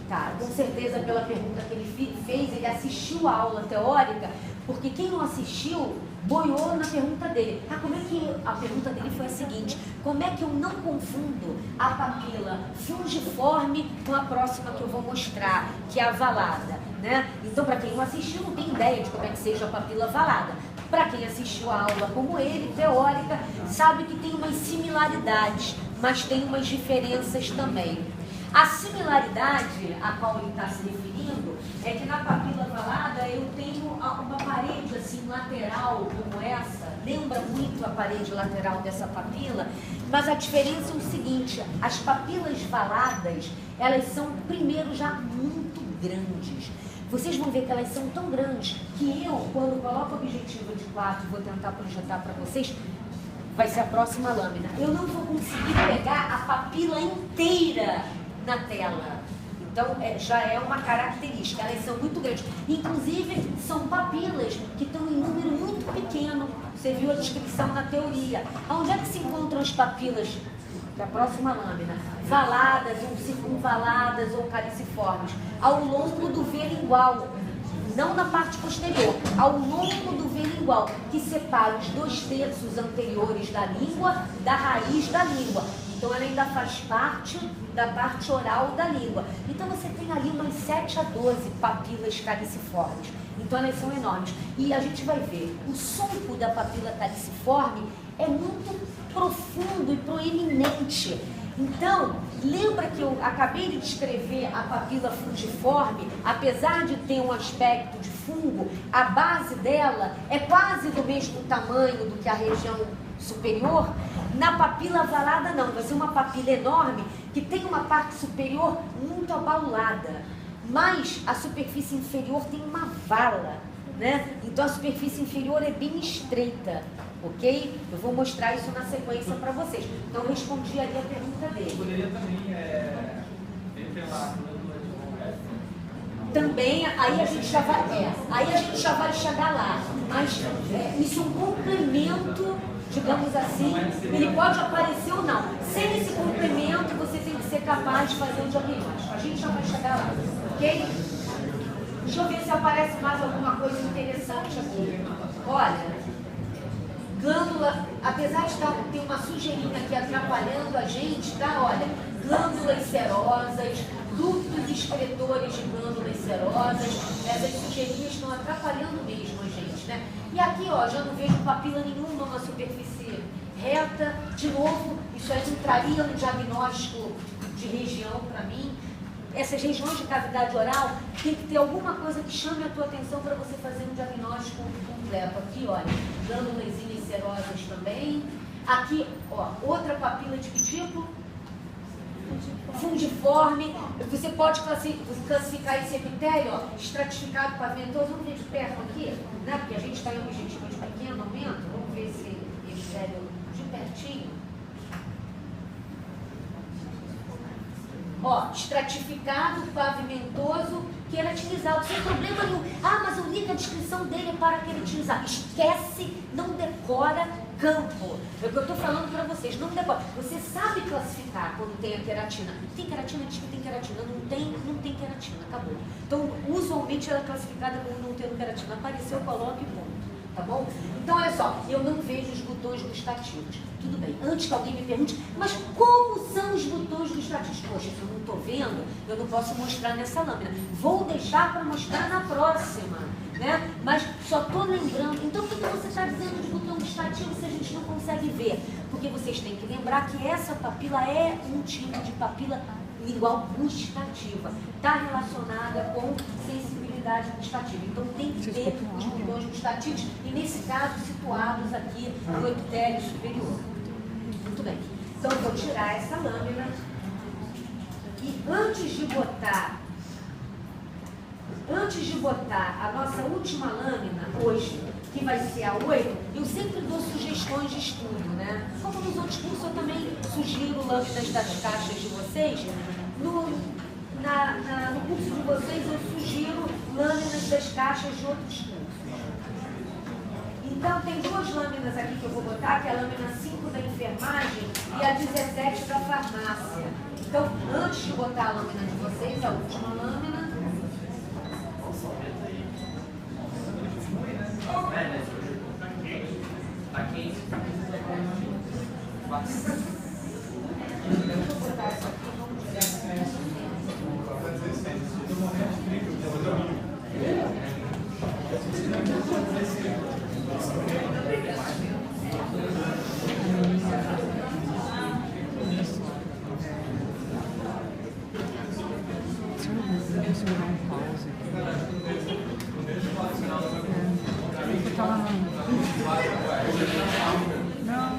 [SPEAKER 1] Tá, com certeza pela pergunta que ele fez, ele assistiu a aula teórica, porque quem não assistiu boiou na pergunta dele. Ah, como é que a pergunta dele foi a seguinte: como é que eu não confundo a papila fungiforme com a próxima que eu vou mostrar, que é a valada, né? Então, para quem não assistiu, não tem ideia de como é que seja a papila valada. Para quem assistiu a aula como ele, teórica, sabe que tem umas similaridades, mas tem umas diferenças também. A similaridade a qual ele está se referindo é que na papila valada eu tenho uma parede assim lateral como essa, lembra muito a parede lateral dessa papila, mas a diferença é o seguinte: as papilas valadas, elas são primeiro já muito grandes. Vocês vão ver que elas são tão grandes que eu, quando coloco a objetiva de 4 e vou tentar projetar para vocês, vai ser a próxima lâmina, eu não vou conseguir pegar a papila inteira na tela. Então, já é uma característica, elas são muito grandes. Inclusive, são papilas que estão em número muito pequeno. Você viu a descrição na teoria. Onde é que se encontram as papilas? Da próxima lâmina. Valadas, ou circunvaladas, ou caliciformes. Ao longo do velingual. Não na parte posterior, ao longo do velingual, que separa os 2/3 anteriores da língua da raiz da língua. Então, ela ainda faz parte da parte oral da língua. Então, você tem ali umas 7 a 12 papilas caliciformes. Então, elas são enormes. E a gente vai ver, o sulco da papila caliciforme é muito profundo e proeminente. Então, lembra que eu acabei de descrever a papila fungiforme, apesar de ter um aspecto de fungo, a base dela é quase do mesmo tamanho do que a região superior? Na papila valada não, vai ser uma papila enorme que tem uma parte superior muito abaulada, mas a superfície inferior tem uma vala, né? Então a superfície inferior é bem estreita, ok? Eu vou mostrar isso na sequência para vocês. Então eu respondi ali a pergunta dele.
[SPEAKER 3] Poderia também pela glândula de Moebius?
[SPEAKER 1] Também, aí a gente já vai chegar lá, mas isso é um complemento, digamos assim, ele pode aparecer ou não. Sem esse complemento, você tem que ser capaz de fazer o diagnóstico. A gente já vai chegar lá, ok? Deixa eu ver se aparece mais alguma coisa interessante aqui. Olha, glândula, apesar de ter uma sujeirinha aqui atrapalhando a gente, tá? Olha, glândulas serosas, ductos excretores de glândulas serosas, essas sujeirinhas estão atrapalhando mesmo a gente, né? E aqui, ó, já não vejo papila nenhuma na superfície reta. De novo, isso aí entraria no diagnóstico de região para mim. Essas regiões de cavidade oral tem que ter alguma coisa que chame a tua atenção para você fazer um diagnóstico completo. Aqui, olha, glândulas serosas também. Aqui, ó, outra papila de que tipo? Fungiforme. Você pode classificar esse epitélio, ó, estratificado pavimentoso. Vamos ver de perto aqui, né? Porque a gente está em objetivo de pequeno aumento. Vamos ver esse epitélio de pertinho. Ó, estratificado, pavimentoso, queratinizado, sem problema nenhum. Ah, mas eu li que a descrição dele é para queratinizar. Esquece, não decora campo. É o que eu estou falando para vocês, não decora. Você sabe classificar quando tem a queratina. Tem queratina, diz que tem queratina. Não tem queratina, acabou. Então, usualmente ela é classificada como não tendo queratina. Apareceu, coloque e ponto. Tá bom? Então, olha só, eu não vejo os botões gustativos. Tudo bem, antes que alguém me pergunte, mas como são os botões gustativos? Poxa, se eu não estou vendo, eu não posso mostrar nessa lâmina. Vou deixar para mostrar na próxima, né? Mas só estou lembrando. Então, por que você está dizendo os botões gustativos se a gente não consegue ver? Porque vocês têm que lembrar que essa papila é um tipo de papila lingual gustativa. Está relacionada com sensibilidade gustativa. Então tem que ter os botões gustativos e, nesse caso, situados aqui no epitélio superior. Muito bem. Então eu vou tirar essa lâmina e antes de botar a nossa última lâmina hoje, que vai ser a 8, eu sempre dou sugestões de estudo, né? Como nos outros cursos eu também sugiro lâminas das caixas de vocês. No curso de vocês eu sugiro lâminas das caixas de outros cursos. Então tem duas lâminas aqui que eu vou botar, que é a lâmina 5 da enfermagem e a 17 da farmácia. Então, antes de botar a lâmina de vocês, a última lâmina. Eu vou botar essa aqui, vamos direto para essa.
[SPEAKER 5] Vou segurar um pause aqui. Vou botar lá no... Não.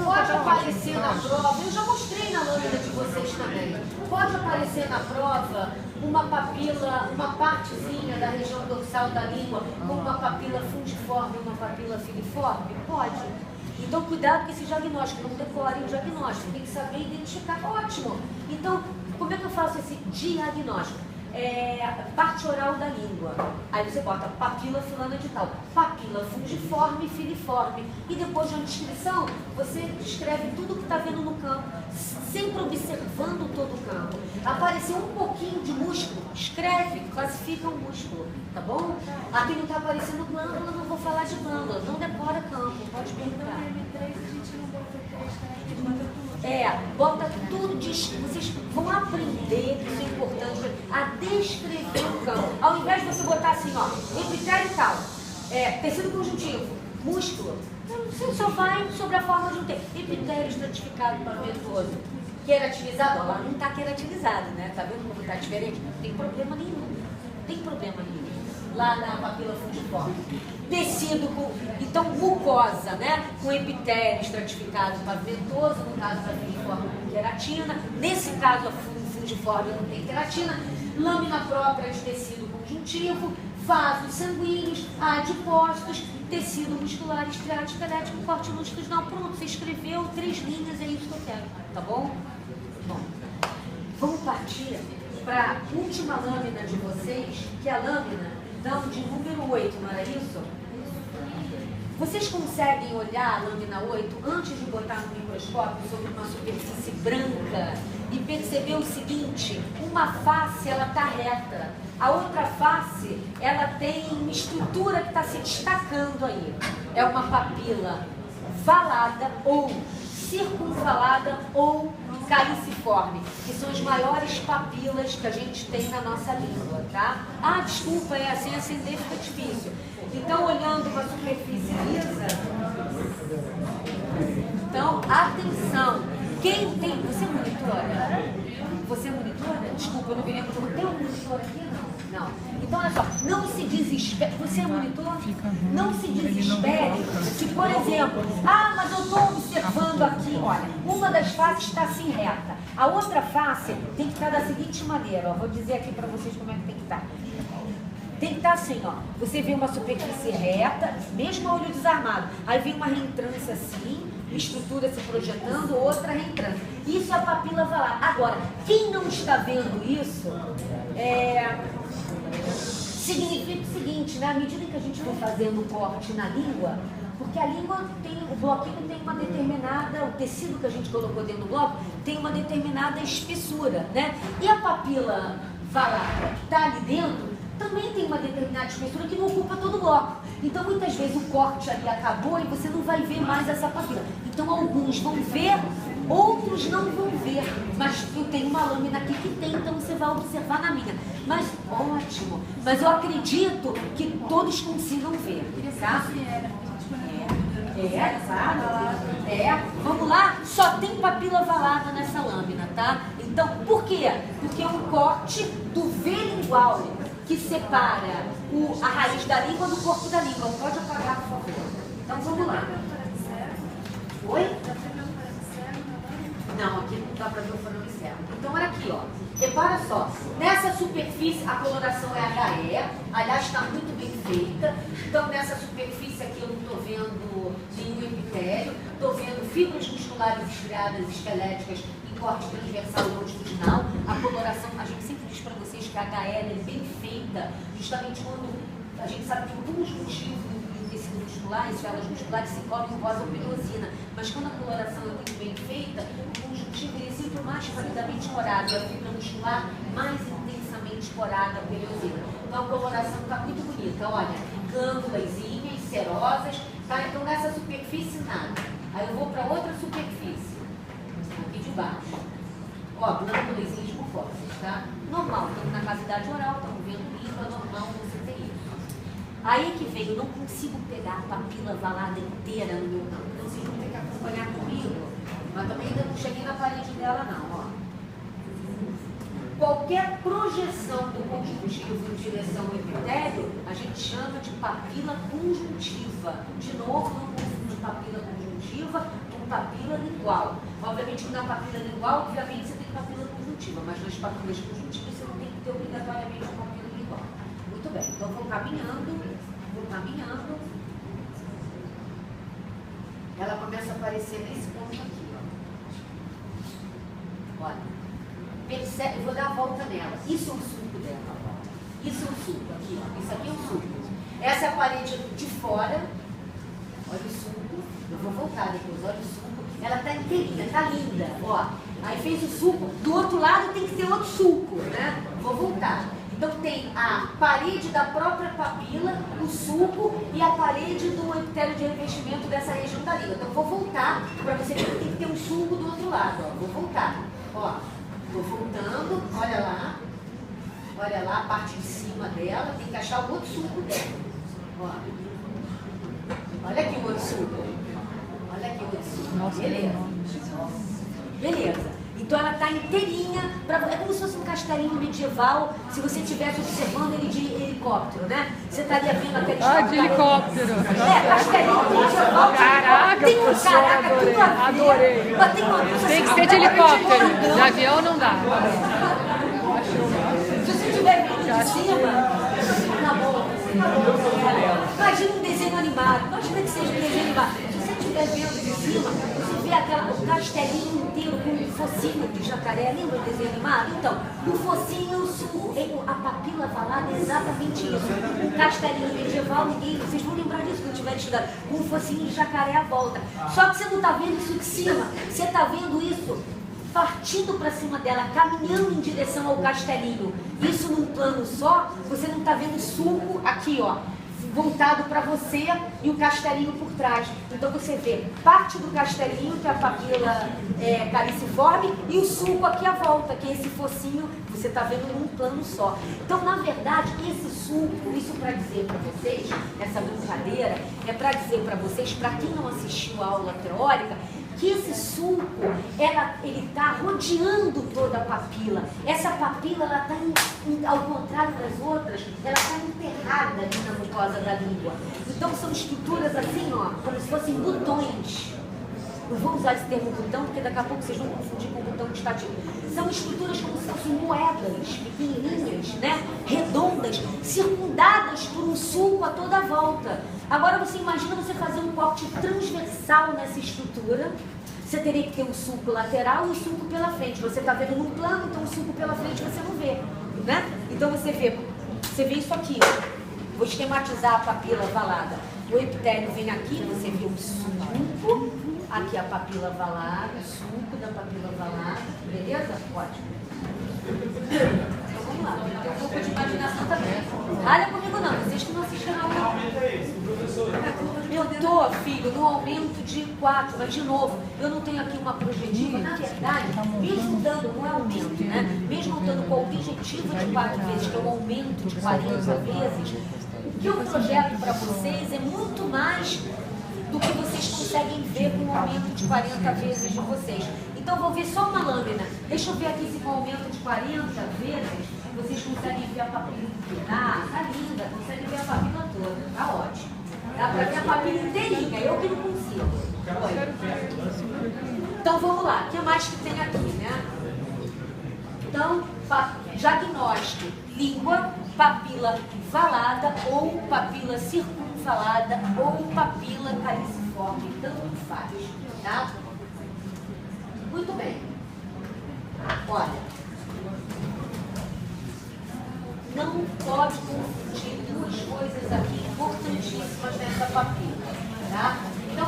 [SPEAKER 1] Pode aparecer na prova, eu já mostrei na lâmina de vocês também. Pode aparecer na prova uma papila, uma partezinha da região dorsal da língua, com uma papila fungiforme e uma papila filiforme? Pode. Então, cuidado com esse diagnóstico, não decore o diagnóstico, tem que saber identificar. Ótimo! Então, como é que eu faço esse diagnóstico? Parte oral da língua. Aí você bota papila fulana de tal, papila fungiforme e filiforme. E depois de descrição, você descreve tudo que está vendo no campo, sempre observando todo o campo. Apareceu um pouquinho de músculo, escreve, classifica o músculo, tá bom? Aqui não está aparecendo glândula, não vou falar de glândula, não decora campo, pode perguntar. Bota tudo, vocês vão aprender, isso é importante, a descrever o campo. Ao invés de você botar assim, ó, epitélio tal, tecido conjuntivo, músculo, você só vai sobre a forma de um tecido. Epitélio estratificado pavimentoso, queratinizado, ó, lá não está queratinizado, né? Tá vendo como está diferente? Não tem problema nenhum, não tem problema nenhum. Lá na papila fungiforme. Tecido com, então, mucosa, né? Com epitélio estratificado pavimentoso, no caso da fungiforme com queratina, nesse caso a fungiforme não tem queratina, lâmina própria de tecido conjuntivo, vasos sanguíneos, adipócitos, tecido muscular estriado esquelético, corte longitudinal. Pronto, você escreveu 3 linhas, é isso que eu quero, tá bom? Bom, vamos partir para a última lâmina de vocês, que é a lâmina então, de número 8, não era isso? Vocês conseguem olhar a lâmina 8 antes de botar no microscópio sobre uma superfície branca e perceber o seguinte: uma face ela está reta, a outra face ela tem uma estrutura que está se destacando aí. É uma papila valada ou circunvalada ou caliciforme, que são as maiores papilas que a gente tem na nossa língua, tá? Ah, desculpa, assim acender fica difícil. Então, olhando uma superfície lisa, então, atenção, quem tem, você monitora? Você monitora? Desculpa, eu não me lembro, tem um monitor aqui? Não. Então, olha só, não se desespere. Você é monitor? Não se desespere se, por exemplo, mas eu estou observando aqui, olha, uma das faces está assim reta. A outra face tem que estar da seguinte maneira, ó, vou dizer aqui para vocês como é que tem que estar. Tem que estar assim, ó, você vê uma superfície reta, mesmo a olho desarmado, aí vem uma reentrância assim, estrutura se projetando, outra reentrância. Isso é a papila valada. Agora, quem não está vendo isso, significa o seguinte, né? À medida que a gente for fazendo o corte na língua, porque a língua tem, o bloquinho tem uma determinada, o tecido que a gente colocou dentro do bloco tem uma determinada espessura, né? E a papila valada que está ali dentro também tem uma determinada espessura que não ocupa todo o bloco. Então, muitas vezes o corte ali acabou e você não vai ver mais essa papila. Então, alguns vão ver, outros não vão ver. Mas eu tenho uma lâmina aqui que tem, então você vai observar na minha. Mas, ótimo. Mas eu acredito que todos consigam ver, tá? Vamos lá? Só tem papila valada nessa lâmina, tá? Então, por quê? Porque é um corte do V lingual que separa a raiz da língua do corpo da língua. Pode apagar, por favor. Então, vamos lá. Oi? Não, aqui não dá para ver o forame externo. Então, olha aqui, ó. Repara só. Nessa superfície, a coloração é HE. Aliás, está muito bem feita. Então, nessa superfície aqui, eu não estou vendo nenhum epitélio. Estou vendo fibras musculares estriadas esqueléticas em corte transversal longitudinal. A coloração, a gente sempre diz para vocês que a HL é bem feita, justamente quando a gente sabe que por alguns motivos o tecido musculares, células musculares se cobrem com rosa ou pilosina. Mas quando a coloração é muito bem feita, o conjuntivo ele é sempre mais rapidamente esporado e a fibra muscular mais intensamente esporada, a pilosina. Então a coloração está muito bonita. Olha, glândulazinhas, serosas, tá? Então nessa superfície nada. Aí eu vou para outra superfície, aqui de baixo. Ó, glândulazinhas mucosas, tá? Normal, estamos na cavidade oral, estamos vendo língua, normal você ter isso. Aí que vem, eu não consigo pegar a papila valada inteira no meu campo, então vocês vão ter que acompanhar comigo. Mas também ainda não cheguei na parede dela não, ó. Qualquer projeção do conjuntivo em direção ao epitélio, a gente chama de papila conjuntiva. De novo, não confundo papila conjuntiva com papila lingual. Obviamente que na papila lingual, obviamente você tem papila conjuntiva, mas nas papilas conjuntivas você não tem que ter obrigatoriamente a papila lingual. Muito bem, então vou caminhando. Ela começa a aparecer nesse ponto aqui, ó. Olha, percebe, eu vou dar a volta nela. Isso é o suco dela. Isso é o suco aqui, ó. Isso aqui é o suco. Essa é a parede de fora. Olha o suco. Eu vou voltar depois, olha o suco. Ela tá inteirinha, tá linda, ó. Aí fez o suco. Do outro lado tem que ter outro suco, né? Vou voltar. Então tem a parede da própria papila, o suco e a parede do epitélio de revestimento dessa região da língua. Então vou voltar para você ver que tem que ter um suco do outro lado, ó. Vou voltar. Ó, tô voltando, olha lá a parte de cima dela, tem que achar o outro suco dela. Ó. Olha aqui o outro suco. Olha aqui o outro suco.
[SPEAKER 5] Nossa,
[SPEAKER 1] Beleza. Então ela está inteirinha, é como se fosse um castelinho medieval, se você estivesse observando ele de helicóptero, né? Você estaria vendo aquele
[SPEAKER 5] de helicóptero.
[SPEAKER 1] Castelinho medieval.
[SPEAKER 5] Caraca,
[SPEAKER 1] tem
[SPEAKER 5] professora,
[SPEAKER 1] tudo a ver.
[SPEAKER 5] adorei.
[SPEAKER 1] Mas
[SPEAKER 5] Tem que ser de helicóptero, de avião não dá.
[SPEAKER 1] Se você estiver vendo de cima, na boa, imagina um desenho animado, imagina que seja um desenho animado. Se você estiver vendo de cima, você vê o castelinho inteiro com um focinho de jacaré, lembra o desenho animado? Então, o focinho e o suco, a papila valada é exatamente isso. O castelinho medieval, vocês vão lembrar disso quando estiver estudando, com um focinho de jacaré à volta. Só que você não está vendo isso de cima, você está vendo isso partindo para cima dela, caminhando em direção ao castelinho. Isso num plano só, você não está vendo suco aqui, ó, voltado para você e o castelinho por trás. Então você vê parte do castelinho, que é a papila caliciforme, e o suco aqui à volta, que é esse focinho, você está vendo num plano só. Então, na verdade, esse suco, isso para dizer para vocês, essa brincadeira, é para dizer para vocês, para quem não assistiu a aula teórica, que esse suco, ele está rodeando toda a papila. Essa papila, ela está, ao contrário das outras, ela está enterrada ali na mucosa da língua. Então são estruturas assim, ó, como se fossem botões. Não vou usar esse termo botão, porque daqui a pouco vocês vão confundir com botão gustativo. São estruturas como se fossem moedas, pequenininhas, né? Redondas, circundadas por um sulco a toda a volta. Agora você imagina você fazer um corte transversal nessa estrutura. Você teria que ter um sulco lateral e um sulco pela frente. Você está vendo num plano, então um sulco pela frente você não vê, né? Então você vê isso aqui, ó. Vou esquematizar a papila valada. O epitélio vem aqui, você vê um suco. Aqui a papila valada, o suco da papila valada, beleza? Ótimo. Então vamos lá, tem um pouco de imaginação também. Olha comigo não, vocês que não assistiram a aula. Eu tô, filho, no aumento de 4, mas de novo, eu não tenho aqui uma projetiva. Na verdade, mesmo dando, não é aumento, né? Mesmo dando com o objetivo de 4 vezes, que é um aumento de 40 vezes, o que eu projeto para vocês é muito mais do que vocês conseguem ver com um aumento de 40 vezes de vocês. Então, eu vou ver só uma lâmina. Deixa eu ver aqui se com um aumento de 40 vezes, vocês conseguem ver a papila inteira. Ah, tá linda, conseguem ver a papila toda. Tá ótimo. Dá pra ver a papila inteirinha, eu que não consigo. Oi. Então, vamos lá. O que mais que tem aqui, né? Então, diagnóstico, língua, papila valada ou papila circunvalada ou papila caliciforme, tanto faz, tá? Muito bem. Olha, não pode confundir duas coisas aqui importantíssimas nessa papila. Tá? Então,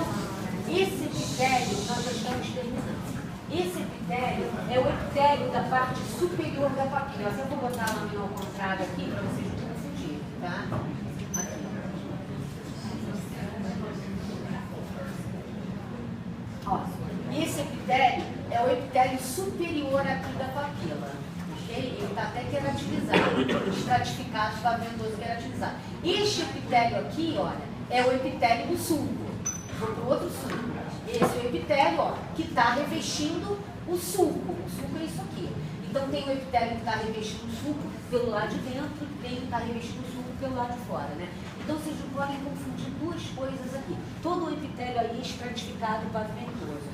[SPEAKER 1] esse epitélio, nós já estamos terminando. Esse epitélio é o epitélio da parte superior da papila. Eu vou botar a lâmina ao contrário aqui para vocês não confundirem, tá? Aqui. Ó, esse epitélio é o epitélio superior aqui da papila. Ok? Ele está até queratinizado, estratificado, pavimentoso queratinizado. Este epitélio aqui, olha, é o epitélio do sulco. Vou para o outro sulco. Esse é o epitélio, ó, que está revestindo o sulco. O sulco é isso aqui. Então tem o epitélio que está revestindo o sulco pelo lado de dentro e tem o que está revestindo o sulco pelo lado de fora, né? Então vocês não podem confundir duas coisas aqui. Todo o epitélio aí é estratificado e pavimentoso.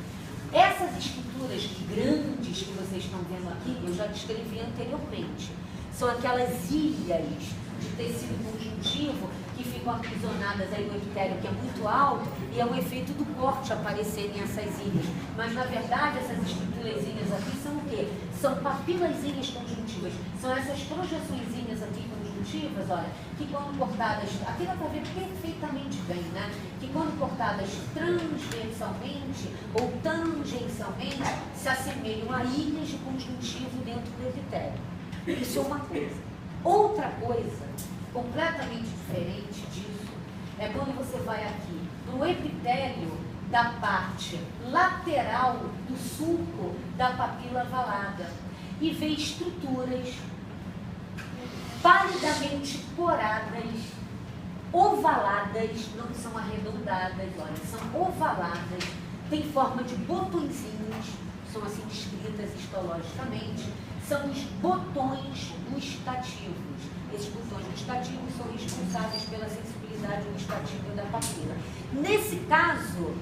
[SPEAKER 1] Essas estruturas grandes que vocês estão vendo aqui, eu já descrevi anteriormente. São aquelas ilhas de tecido conjuntivo que ficam aprisionadas aí no epitélio, que é muito alto, e é um efeito do corte aparecerem essas ilhas. Mas, na verdade, essas estruturazinhas aqui são o quê? São papilazinhas conjuntivas. São essas projeçõezinhas aqui conjuntivas, olha, que quando cortadas, aqui dá para ver perfeitamente bem, né? Que quando cortadas transversalmente ou tangencialmente, se assemelham a ilhas de conjuntivo dentro do epitélio. Isso é uma coisa. Outra coisa, completamente diferente disso, é quando você vai aqui no epitélio da parte lateral do sulco da papila valada e vê estruturas palidamente coradas, ovaladas, não são arredondadas, olha, são ovaladas, tem forma de botõezinhos, são assim descritas histologicamente. São os botões gustativos. Esses botões gustativos são responsáveis pela sensibilidade gustativa da papila. Nesse caso,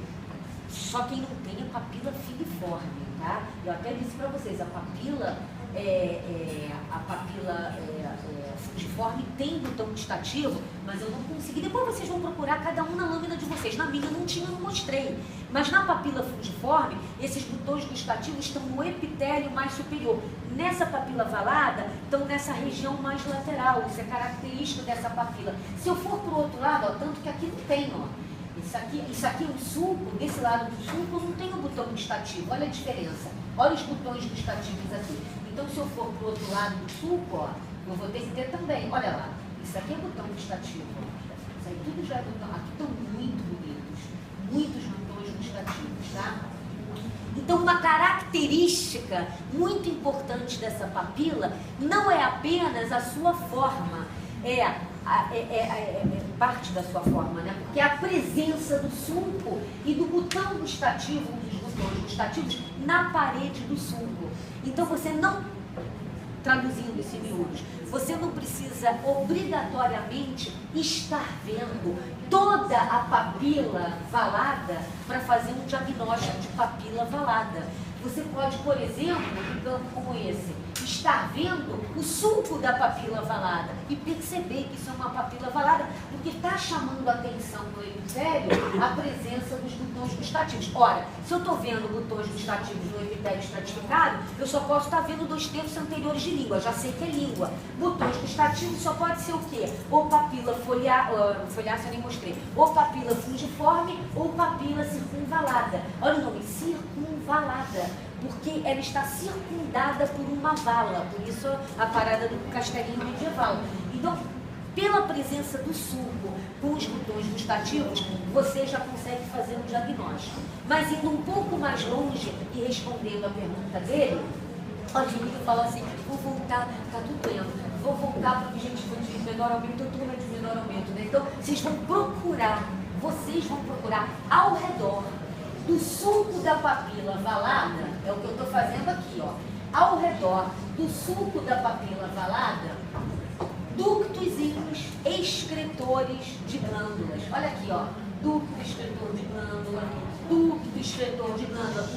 [SPEAKER 1] só quem não tem a papila filiforme, tá? Eu até disse para vocês, a papila fungiforme tem botão gustativo, mas eu não consegui. Depois vocês vão procurar cada um na lâmina de vocês. Na minha não tinha, não mostrei. Mas na papila fungiforme, esses botões gustativos estão no epitélio mais superior. Nessa papila valada, estão nessa região mais lateral. Isso é característico dessa papila. Se eu for para o outro lado, ó, tanto que aqui não tem, ó. Isso aqui é um sulco, desse lado do sulco não tem o botão gustativo. Olha a diferença. Olha os botões gustativos aqui. Então, se eu for para o outro lado do sulco, ó, eu vou ter que ter também. Olha lá, isso aqui é botão gustativo. Ó. Isso aí tudo já é botão. Aqui estão muito bonitos. Muitos botões gustativos, tá? Então, uma característica muito importante dessa papila não é apenas a sua forma, é parte da sua forma, né? Porque é a presença do sulco e do botão gustativo, dos botões gustativos, na parede do sulco. Então, você não, traduzindo esse miúdos, você não precisa obrigatoriamente estar vendo toda a papila valada para fazer um diagnóstico de papila valada. Você pode, por exemplo, em campo como esse, estar vendo o sulco da papila valada e perceber que isso é uma papila valada, porque está chamando a atenção no epitélio a presença dos botões gustativos. Ora, se eu estou vendo botões gustativos no epitélio estratificado, eu só posso estar vendo 2/3 anteriores de língua, já sei que é língua. Botões gustativos só pode ser o quê? Ou papila folhácea, eu nem mostrei, ou papila fungiforme ou papila circunvalada. Olha o nome, circunvalada. Porque ela está circundada por uma vala, por isso a parada do castelinho medieval. Então, pela presença do sulco com os botões gustativos, você já consegue fazer um diagnóstico. Mas indo um pouco mais longe e respondendo a pergunta dele, o Admiro falou assim, vou voltar, tá tudo lento, vou voltar porque a gente foi de menor aumento, eu estou de menor aumento, né? Então, vocês vão procurar ao redor do sulco da papila valada, é o que eu estou fazendo aqui, ó. Ao redor do sulco da papila valada, ductozinhos excretores de glândulas. Olha aqui, ó. Ducto excretor de glândula, ducto excretor de glândula.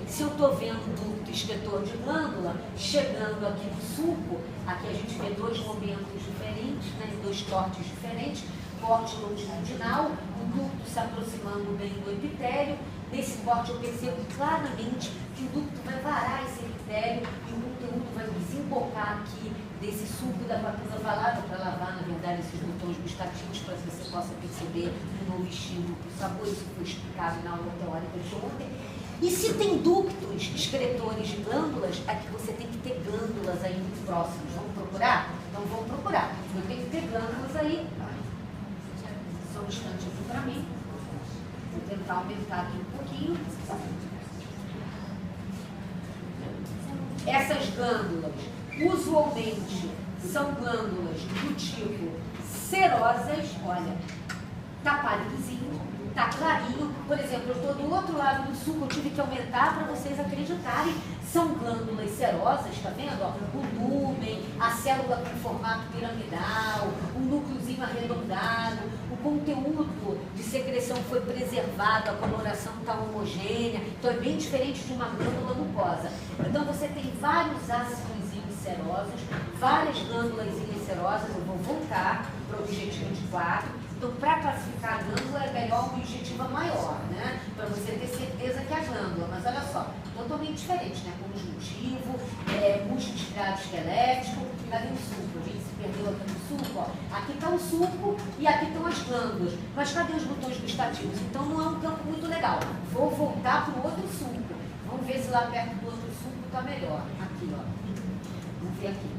[SPEAKER 1] Se eu estou vendo ducto excretor de glândula chegando aqui no sulco, aqui a gente vê dois momentos diferentes, né, dois cortes diferentes, corte longitudinal, o ducto se aproximando bem do epitélio nesse corte eu percebo claramente que o ducto vai varar esse epitélio e o conteúdo vai desembocar aqui desse suco da papila valada para lavar, na verdade, esses botões gustativos para que você possa perceber um novo estímulo para o sabor. Isso foi explicado na aula teórica de ontem. E se tem ductos excretores de glândulas, aqui você tem que ter glândulas aí muito próximas. Vamos procurar? Então vamos procurar. Eu tenho que ter glândulas aí. Só um instante aqui para mim. Vou tentar aumentar aqui um pouquinho. Essas glândulas, usualmente, são glândulas do tipo serosas. Olha, tá pálidozinho, tá clarinho. Por exemplo, eu estou do outro lado do suco, eu tive que aumentar para vocês acreditarem. São glândulas serosas, tá vendo? Ó, o lúmen, a célula com formato piramidal, o núcleozinho arredondado, o conteúdo de secreção foi preservado, a coloração está homogênea. Então é bem diferente de uma glândula mucosa. Então você tem vários ácidos serosos, várias glândulas serosas. Eu vou voltar para o objetivo de 4. Então, para classificar a glândula, é melhor uma objetiva maior, né? Para você ter certeza que é a glândula. Mas olha só, totalmente diferente, né? Conjuntivo, músculo estirado esquelético. Cadê o suco? A gente se perdeu aqui no suco, ó. Aqui está o suco e aqui estão as glândulas. Mas cadê os botões gustativos? Então, não é um campo muito legal. Vou voltar para o outro suco. Vamos ver se lá perto do outro suco está melhor. Aqui, ó. Vamos ver aqui.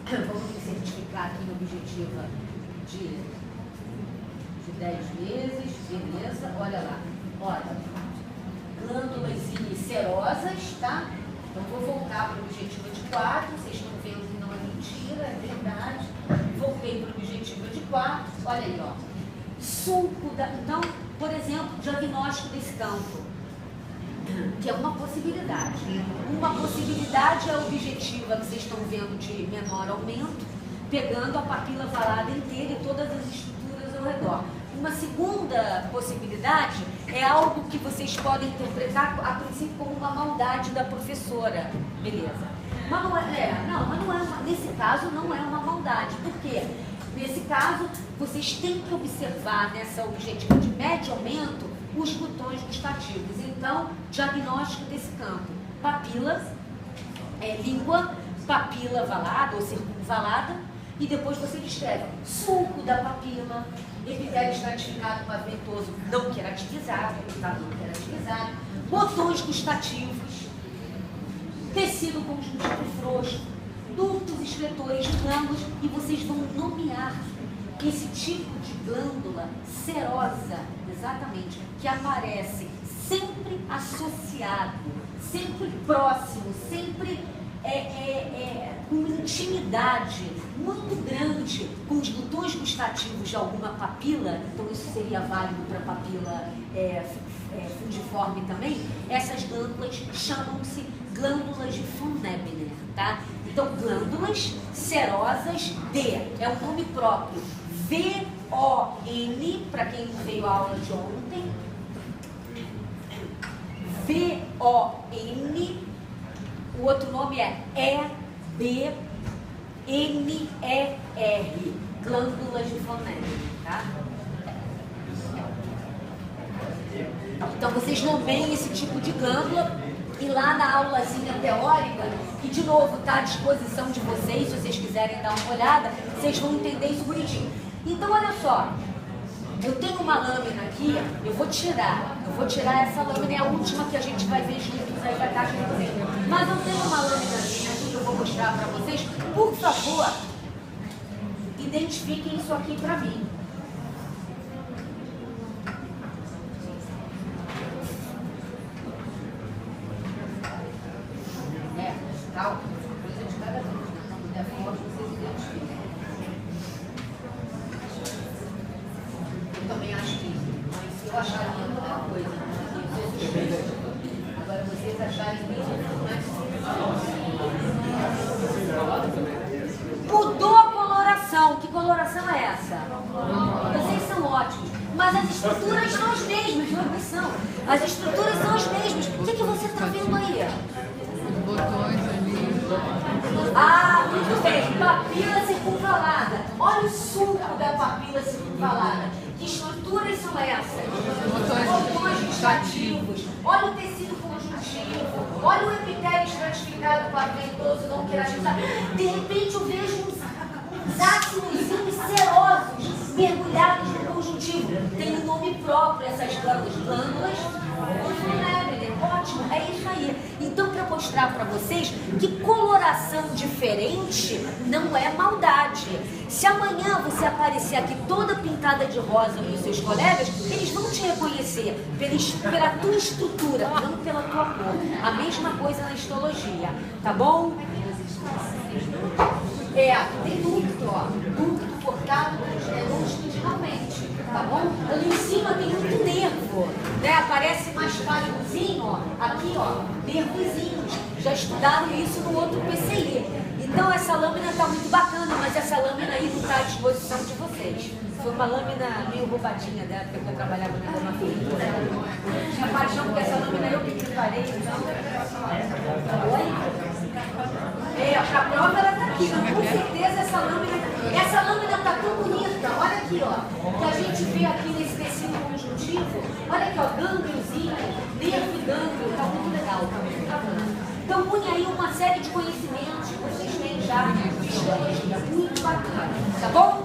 [SPEAKER 1] Vamos me certificar aqui no objetivo de 10 vezes. Beleza, olha lá. Olha, glândulas serosas, tá? Então vou voltar para o objetivo de 4. Vocês estão vendo que não é mentira, é verdade. Voltei para o objetivo de 4. Olha aí, ó. Suco da... Então, por exemplo, diagnóstico desse campo, que é uma possibilidade. Uma possibilidade é a objetiva que vocês estão vendo de menor aumento, pegando a papila valada inteira e todas as estruturas ao redor. Uma segunda possibilidade é algo que vocês podem interpretar a princípio como uma maldade da professora, beleza? Mas não é, nesse caso não é uma maldade. Por quê? Nesse caso, vocês têm que observar nessa objetiva de médio aumento os botões gustativos. Então, diagnóstico desse campo: papila, língua, papila valada ou circunvalada, e depois você descreve suco da papila, epitélio estratificado pavimentoso não queratinizado, botões gustativos, tecido conjuntivo frouxo, ductos excretores de glândulas, e vocês vão nomear esse tipo de glândula serosa, exatamente, que aparece sempre associado, sempre próximo, sempre com intimidade muito grande com os botões gustativos de alguma papila. Então isso seria válido para papila fungiforme também. Essas glândulas chamam-se glândulas de von Nebner, tá? Então, glândulas serosas é o nome próprio. V-O-N, para quem não veio a aula de ontem. V-O-N. O outro nome é E-B-N-E-R. Glândulas de von Nebner, tá? Então, vocês nomeiem esse tipo de glândula. E lá na aulazinha teórica, que de novo está à disposição de vocês, se vocês quiserem dar uma olhada, vocês vão entender isso bonitinho. Então, olha só, eu tenho uma lâmina aqui, eu vou tirar essa lâmina, é a última que a gente vai ver juntos aí, vai estar aqui comigo. Mas eu tenho uma lâminazinha aqui que eu vou mostrar para vocês. Por favor, identifiquem isso aqui para mim. Calma, coisa de cada vez, né? Quando der forte, vocês identificam. Eu também acho que mas se eu achar lindo é uma coisa, agora vocês acharem lindo, mudou a coloração. Que coloração é essa? Vocês são ótimos, mas as estruturas são as mesmas, não são? As estruturas são as mesmas. O que você está vendo aí?
[SPEAKER 5] Os botões ali.
[SPEAKER 1] Ah, muito bem. Papila circunvalada. Olha o suco da papila circunvalada. Que estruturas são essas? Botões gustativos. Olha o epitélio estratificado, paventoso, não queratinizado. De repente eu vejo uns ácidozinhos serosos mergulhados no conjuntivo. Tem um nome próprio essas glândulas. Glândulas ótimo, é isso aí. Então, para mostrar para vocês que coloração diferente não é maldade. Se amanhã você aparecer aqui toda pintada de rosa nos seus colegas, eles vão te reconhecer pela tua estrutura, não pela tua cor. A mesma coisa na histologia, tá bom? Tem ducto, ó. Ducto cortado longitudinalmente, tá bom? Ali em cima tem muito nervo, né? Aparece mais pálidozinho, ó. Aqui, ó, nervozinhos. Já estudaram isso no outro PCI. Então essa lâmina tá muito bacana, mas essa lâmina aí não tá à disposição de vocês. Foi uma lâmina meio roubadinha da época que eu trabalhava na dermatologia. Tinha paixão porque essa lâmina eu que preparei, então. Oi? A prova ela tá aqui, então, com certeza essa lâmina tá tão bonita, olha aqui, ó, que a gente vê aqui nesse tecido conjuntivo, olha aqui, ó, gângliozinho, nervo e gânglio, tá muito legal, tá muito bacana. Então, une aí uma série de conhecimentos que vocês têm já de histologia, muito bacana, tá bom?